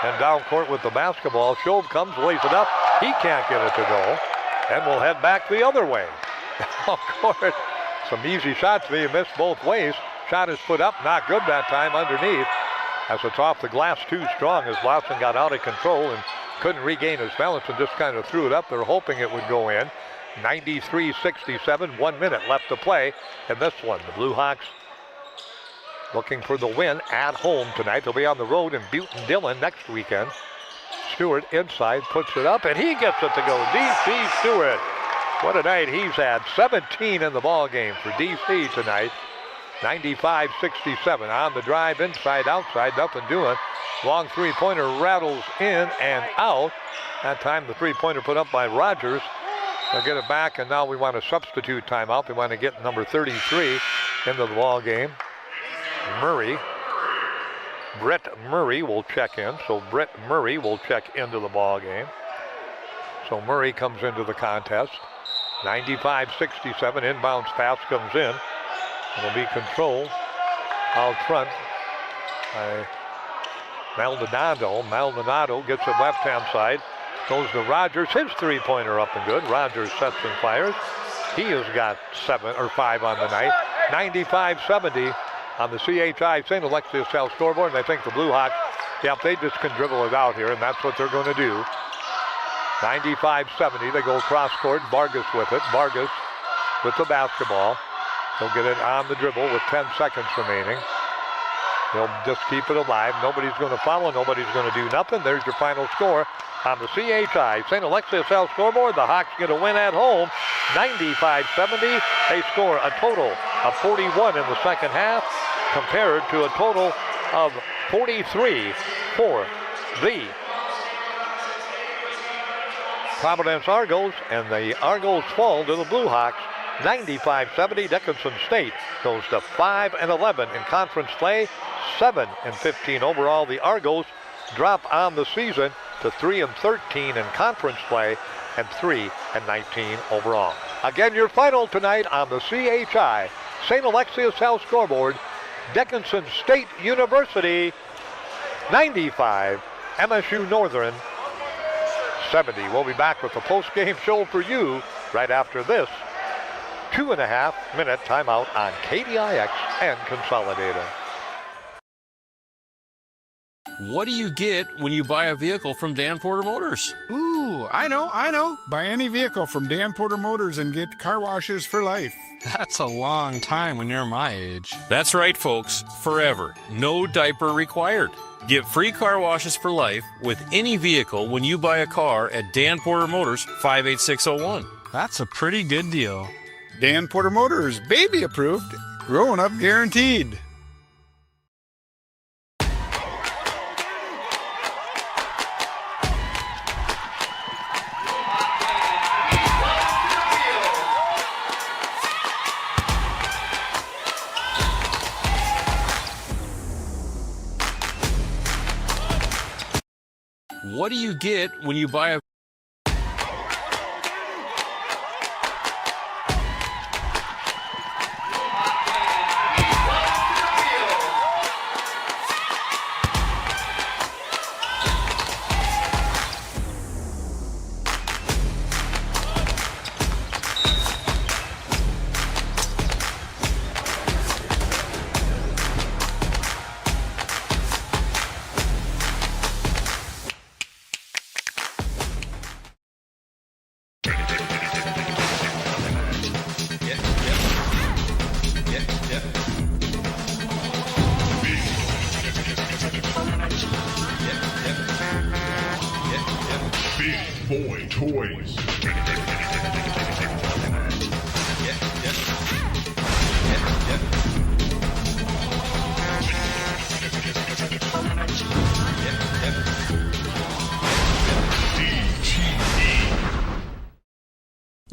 And down court with the basketball. Schob comes, lays it up. He can't get it to go. And we'll head back the other way. Down court, some easy shots being missed both ways. Shot is put up, not good that time underneath. As it's off the glass too strong as Lawson got out of control and couldn't regain his balance and just kind of threw it up. They're hoping it would go in. 93-67, 1 minute left to play in this one. The Blue Hawks looking for the win at home tonight. They'll be on the road in Butte and Dillon next weekend. Stewart inside, puts it up, and he gets it to go. DC Stewart. What a night he's had. 17 in the ball game for DC tonight. 95-67 on the drive, inside, outside, nothing doing. Long three-pointer rattles in and out. That time the three-pointer put up by Rogers. They'll get it back, and now we want a substitute timeout. They want to get number 33 into the ball game. Brett Murray will check in. So Brett Murray will check into the ball game. So Murray comes into the contest. 95-67, inbounds pass comes in. It'll be controlled out front by Maldonado. Maldonado gets it left-hand side. Goes to Rogers. His three-pointer up and good. Rogers sets and fires. He has got 7 or 5 on the night. 95-70 on the CHI St. Alexius South scoreboard. And I think the Blue Hawks, they just can dribble it out here, and that's what they're going to do. 95-70. They go cross court. Vargas with it. Vargas with the basketball. He'll get it on the dribble with 10 seconds remaining. He'll just keep it alive. Nobody's going to follow. Nobody's going to do nothing. There's your final score on the CHI St. Alexius South scoreboard. The Hawks get a win at home, 95-70. They score a total of 41 in the second half compared to a total of 43 for the Providence Argos, and the Argos fall to the Blue Hawks. 95-70. Dickinson State goes to 5-11 in conference play, 7-15 overall. The Argos drop on the season to 3-13 in conference play and 3-19 overall. Again, your final tonight on the CHI St. Alexius House scoreboard. Dickinson State University 95, MSU Northern 70. We'll be back with the post-game show for you right after this 2.5-minute timeout on KDIX and Consolidated. What do you get when you buy a vehicle from Dan Porter Motors? Ooh, Oh, I know. Buy any vehicle from Dan Porter Motors and get car washes for life. That's a long time when you're my age. That's right, folks. Forever. No diaper required. Get free car washes for life with any vehicle when you buy a car at Dan Porter Motors 58601. That's a pretty good deal. Dan Porter Motors, baby approved, growing up guaranteed. What do you get when you buy a Big Boy Toys.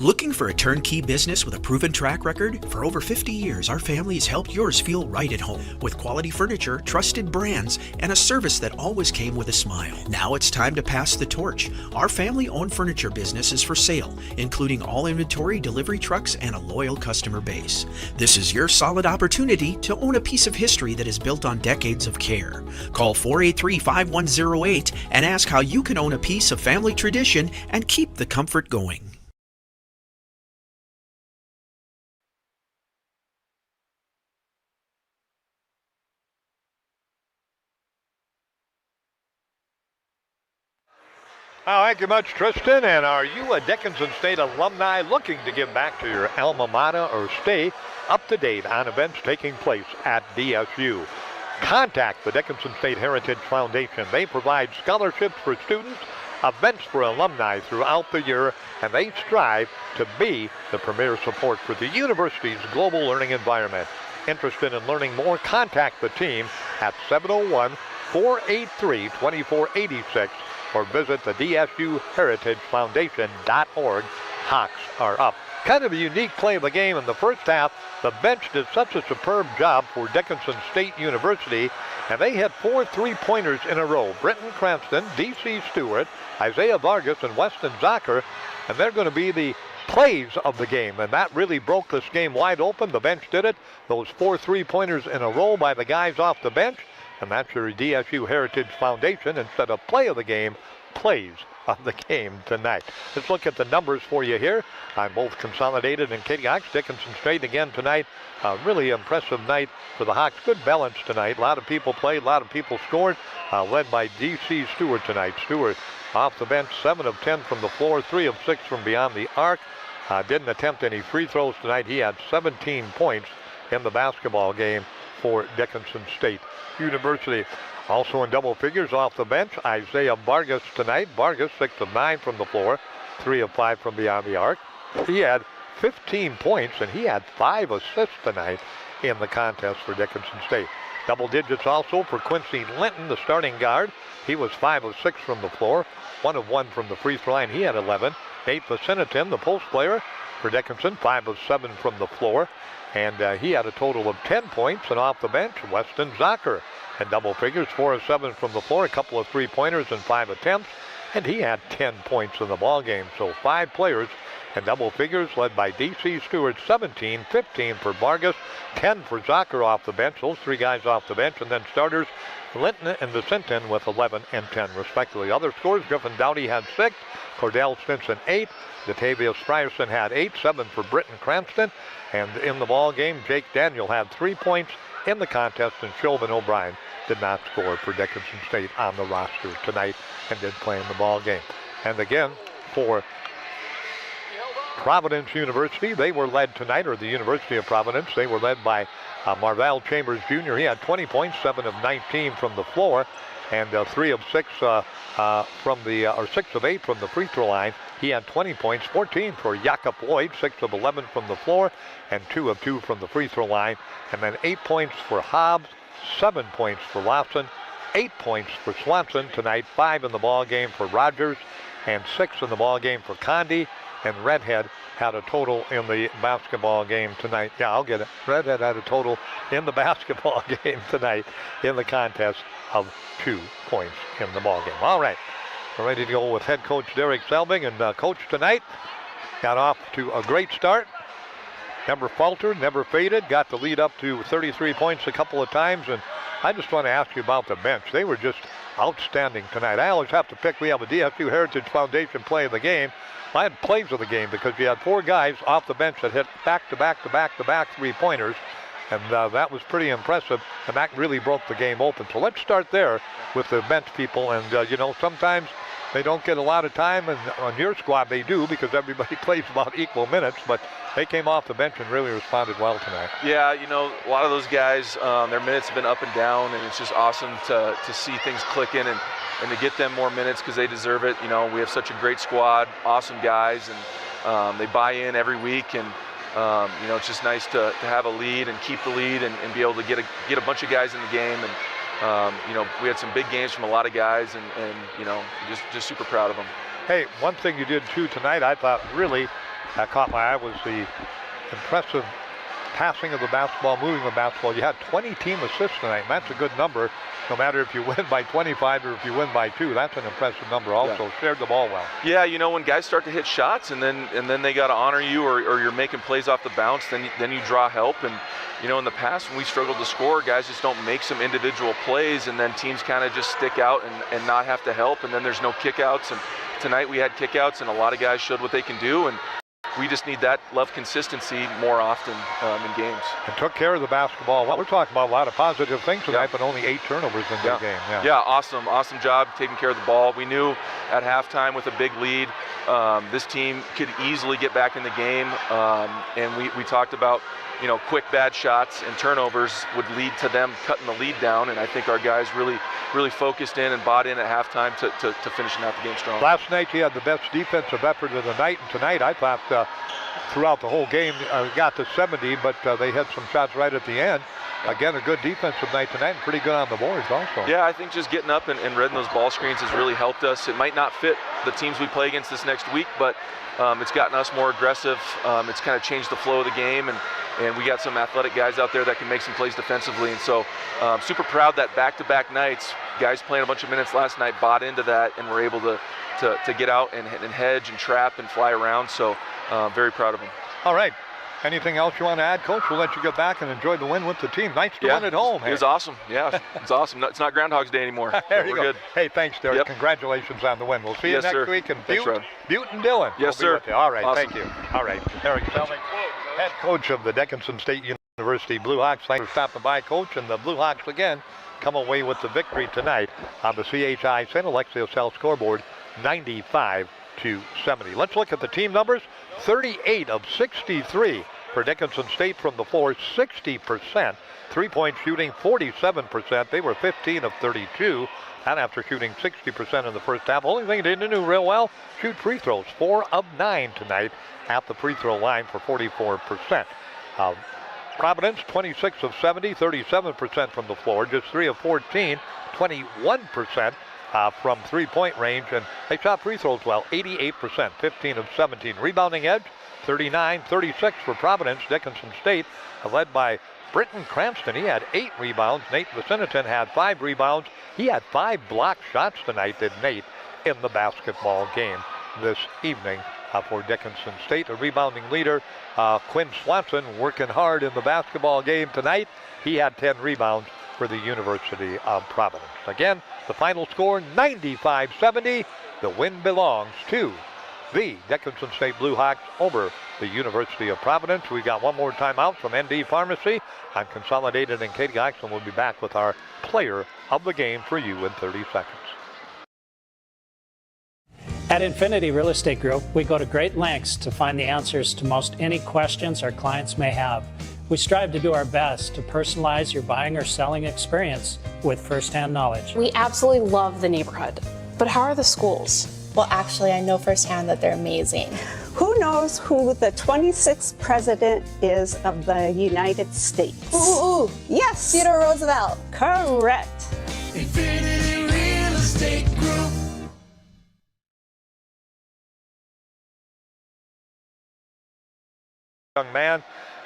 Looking for a turnkey business with a proven track record? For over 50 years, our family has helped yours feel right at home with quality furniture, trusted brands, and a service that always came with a smile. Now it's time to pass the torch. Our family-owned furniture business is for sale, including all inventory, delivery trucks, and a loyal customer base. This is your solid opportunity to own a piece of history that is built on decades of care. Call 483-5108 and ask how you can own a piece of family tradition and keep the comfort going. Oh, thank you much, Tristan. And are you a Dickinson State alumni looking to give back to your alma mater or stay up to date on events taking place at DSU? Contact the Dickinson State Heritage Foundation. They provide scholarships for students, events for alumni throughout the year, and they strive to be the premier support for the university's global learning environment. Interested in learning more? Contact the team at 701-483-2486 or visit the DSUHeritageFoundation.org. Hawks are up. Kind of a unique play of the game in the first half. The bench did such a superb job for Dickinson State University, and they had 4 3-pointers in a row. Britton Cranston, D.C. Stewart, Isaiah Vargas, and Weston Zocker, and they're going to be the plays of the game, and that really broke this game wide open. The bench did it. Those 4 3-pointers in a row by the guys off the bench. And that's your DSU Heritage Foundation. Instead of play of the game, plays of the game tonight. Let's look at the numbers for you here on both Consolidated and Katie Hawks. Dickinson State again tonight. Really impressive night for the Hawks. Good balance tonight. A lot of people played, a lot of people scored. Led by D.C. Stewart tonight. Stewart off the bench, 7 of 10 from the floor, 3 of 6 from beyond the arc. Didn't attempt any free throws tonight. He had 17 points in the basketball game for Dickinson State University. Also in double figures off the bench, Isaiah Vargas tonight. Vargas 6 of 9 from the floor, 3 of 5 from beyond the arc. He had 15 points and he had 5 assists tonight in the contest for Dickinson State. Double digits also for Quincy Linton, the starting guard. He was 5 of 6 from the floor, 1 of 1 from the free throw line. He had 11. Nate Vicinitin, the post player for Dickinson, 5 of 7 from the floor. And he had a total of 10 points. And off the bench, Weston Zocker in double figures, 4 of 7 from the floor, a couple of 3-pointers and 5 attempts. And he had 10 points in the ball game. So 5 players in double figures, led by D.C. Stewart, 17, 15 for Vargas, 10 for Zocker off the bench. Those 3 guys off the bench. And then starters, Linton and Vicinitin with 11 and 10 respectively. Other scores, Griffin Dowdy had 6, Cordell Stinson 8, Datavius Frierson had 8, 7 for Britton Cranston. And in the ball game, Jake Daniel had 3 points in the contest, and Chauvin O'Brien did not score for Dickinson State on the roster tonight and did play in the ball game. And again, for Providence University. They were led tonight, or the University of Providence. They were led by Marvell Chambers Jr. He had 20 points, 7 of 19 from the floor, and 3 of 6 from the, or 6 of 8 from the free throw line. He had 20 points, 14 for Jakob Lloyd, 6 of 11 from the floor, and 2 of 2 from the free throw line. And then 8 points for Hobbs, 7 points for Lawson, 8 points for Swanson tonight, 5 in the ball game for Rogers, and 6 in the ball game for Condi. And Redhead had a total in the basketball game tonight. Yeah, I'll get it. Redhead had a total in the basketball game tonight in the contest of 2 points in the ball game. All right, we're ready to go with head coach Derek Selbing. And coach tonight got off to a great start. Never faltered, never faded. Got the lead up to 33 points a couple of times. And I just want to ask you about the bench. They were just outstanding tonight. I always have to pick. We have a DFU Heritage Foundation play of the game. I had plays of the game because you had 4 guys off the bench that hit back-to-back 3-pointers. And that was pretty impressive, and that really broke the game open. So let's start there with the bench people. And, you know, sometimes they don't get a lot of time, and on your squad they do because everybody plays about equal minutes, but they came off the bench and really responded well tonight. Yeah, you know, a lot of those guys, their minutes have been up and down, and it's just awesome to see things clicking and to get them more minutes because they deserve it. You know, we have such a great squad, awesome guys, and they buy in every week, and you know, it's just nice to have a lead and keep the lead and be able to get a bunch of guys in the game. And you know, we had some big games from a lot of guys, and you know, just super proud of them. Hey, one thing you did too tonight, I thought really caught my eye, was the impressive passing of the basketball, moving the basketball. You had 20 team assists tonight, and that's a good number. No matter if you win by 25 or if you win by 2, that's an impressive number also. Yeah. Shared the ball well. Yeah, you know, when guys start to hit shots and then they got to honor you, or you're making plays off the bounce, then you draw help. And you know, in the past when we struggled to score, guys just don't make some individual plays, and then teams kind of just stick out and not have to help, and then there's no kickouts. And tonight we had kickouts, and a lot of guys showed what they can do, and we just need that consistency more often in games. And took care of the basketball. Well, we're talking about a lot of positive things tonight, but only 8 turnovers in the game. Yeah, awesome job taking care of the ball. We knew at halftime with a big lead, this team could easily get back in the game, and we talked about, you know, quick bad shots and turnovers would lead to them cutting the lead down, and I think our guys really focused in and bought in at halftime to finishing out the game strong. Last night you had the best defensive effort of the night, and tonight I thought throughout the whole game got to 70, but they had some shots right at the end. Again, a good defensive night tonight and pretty good on the boards also. Yeah, I think just getting up and reading those ball screens has really helped us. It might not fit the teams we play against this next week, but it's gotten us more aggressive. It's kind of changed the flow of the game, and we got some athletic guys out there that can make some plays defensively. And so super proud that back-to-back nights, guys playing a bunch of minutes last night bought into that and were able to get out and hedge and trap and fly around. So very proud of them. All right. Anything else you want to add, Coach? We'll let you get back and enjoy the win with the team. Nice to win at home. It was awesome. Yeah, it's awesome. It's not Groundhog's Day anymore. There you we're go. Good. Hey, thanks, Derek. Yep. Congratulations on the win. We'll see you next week in Butte and Dillon. Yes, sir. All right, awesome. Thank you. All right, Derek Selbing, head coach of the Dickinson State University Blue Hawks. Thanks for stopping by, Coach. And the Blue Hawks, again, come away with the victory tonight on the CHI St. Alexius South scoreboard, 95-70. Let's look at the team numbers. 38 of 63 for Dickinson State from the floor, 60%. 3-point shooting, 47%. They were 15 of 32. And after shooting 60% in the first half, only thing they didn't do real well, shoot free throws. 4 of 9 tonight at the free throw line for 44%. Providence, 26 of 70, 37% from the floor, just 3 of 14, 21% from 3-point range, and they shot free throws well, 88%, 15 of 17. Rebounding edge, 39-36 for Providence. Dickinson State, led by Britton Cranston. He had 8 rebounds. Nate Viciniton had 5 rebounds. He had 5 blocked shots tonight, did Nate, in the basketball game this evening for Dickinson State. A rebounding leader, Quinn Swanson, working hard in the basketball game tonight. He had 10 rebounds for the University of Providence. Again, the final score, 95-70. The win belongs to the Dickinson State Blue Hawks over the University of Providence. We got one more timeout from ND Pharmacy. I'm Consolidated and Katie Oxen. We'll be back with our player of the game for you in 30 seconds. At Infinity Real Estate Group, we go to great lengths to find the answers to most any questions our clients may have. We strive to do our best to personalize your buying or selling experience with firsthand knowledge. We absolutely love the neighborhood. But how are the schools? Well, actually, I know firsthand that they're amazing. Who knows who the 26th president is of the United States? Ooh. Yes. Theodore Roosevelt. Correct. Infinity Real Estate Group. Young man,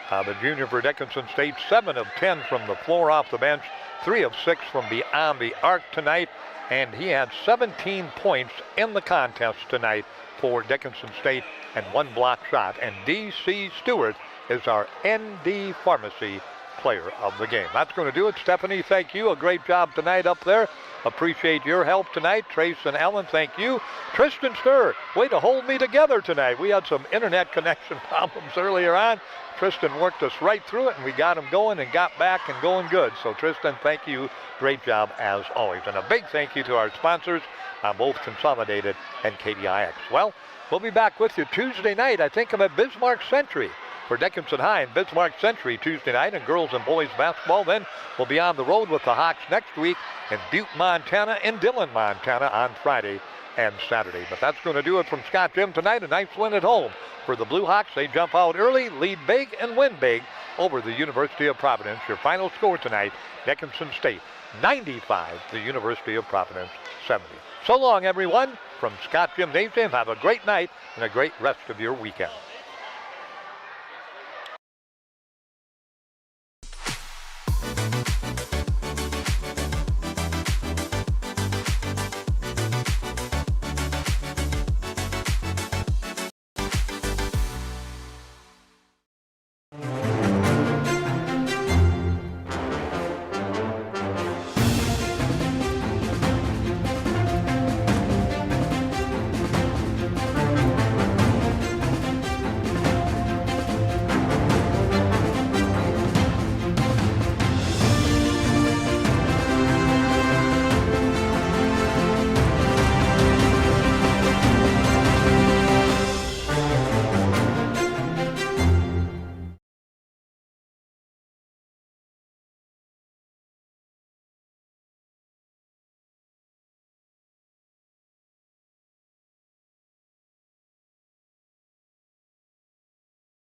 the junior for Dickinson State, 7 of 10 from the floor off the bench, 3 of 6 from beyond the arc tonight, and he had 17 points in the contest tonight for Dickinson State and 1 block shot. And D.C. Stewart is our ND Pharmacy player of the game. That's going to do it. Stephanie, thank you. A great job tonight up there. Appreciate your help tonight. Trace and Ellen, thank you. Tristan Sturr, way to hold me together tonight. We had some internet connection problems earlier on. Tristan worked us right through it, and we got him going and got back and going good. So, Tristan, thank you. Great job as always. And a big thank you to our sponsors, both Consolidated and KDIX. Well, we'll be back with you Tuesday night. I think I'm at Bismarck Century for Dickinson High and Bismarck Century Tuesday night, and girls and boys basketball. Then we'll be on the road with the Hawks next week in Butte, Montana, and Dillon, Montana on Friday and Saturday. But that's going to do it from Scott Gym tonight. A nice win at home for the Blue Hawks. They jump out early, lead big, and win big over the University of Providence. Your final score tonight, Dickinson State 95, the University of Providence 70. So long, everyone, from Scott Gymnasium. Have a great night and a great rest of your weekend.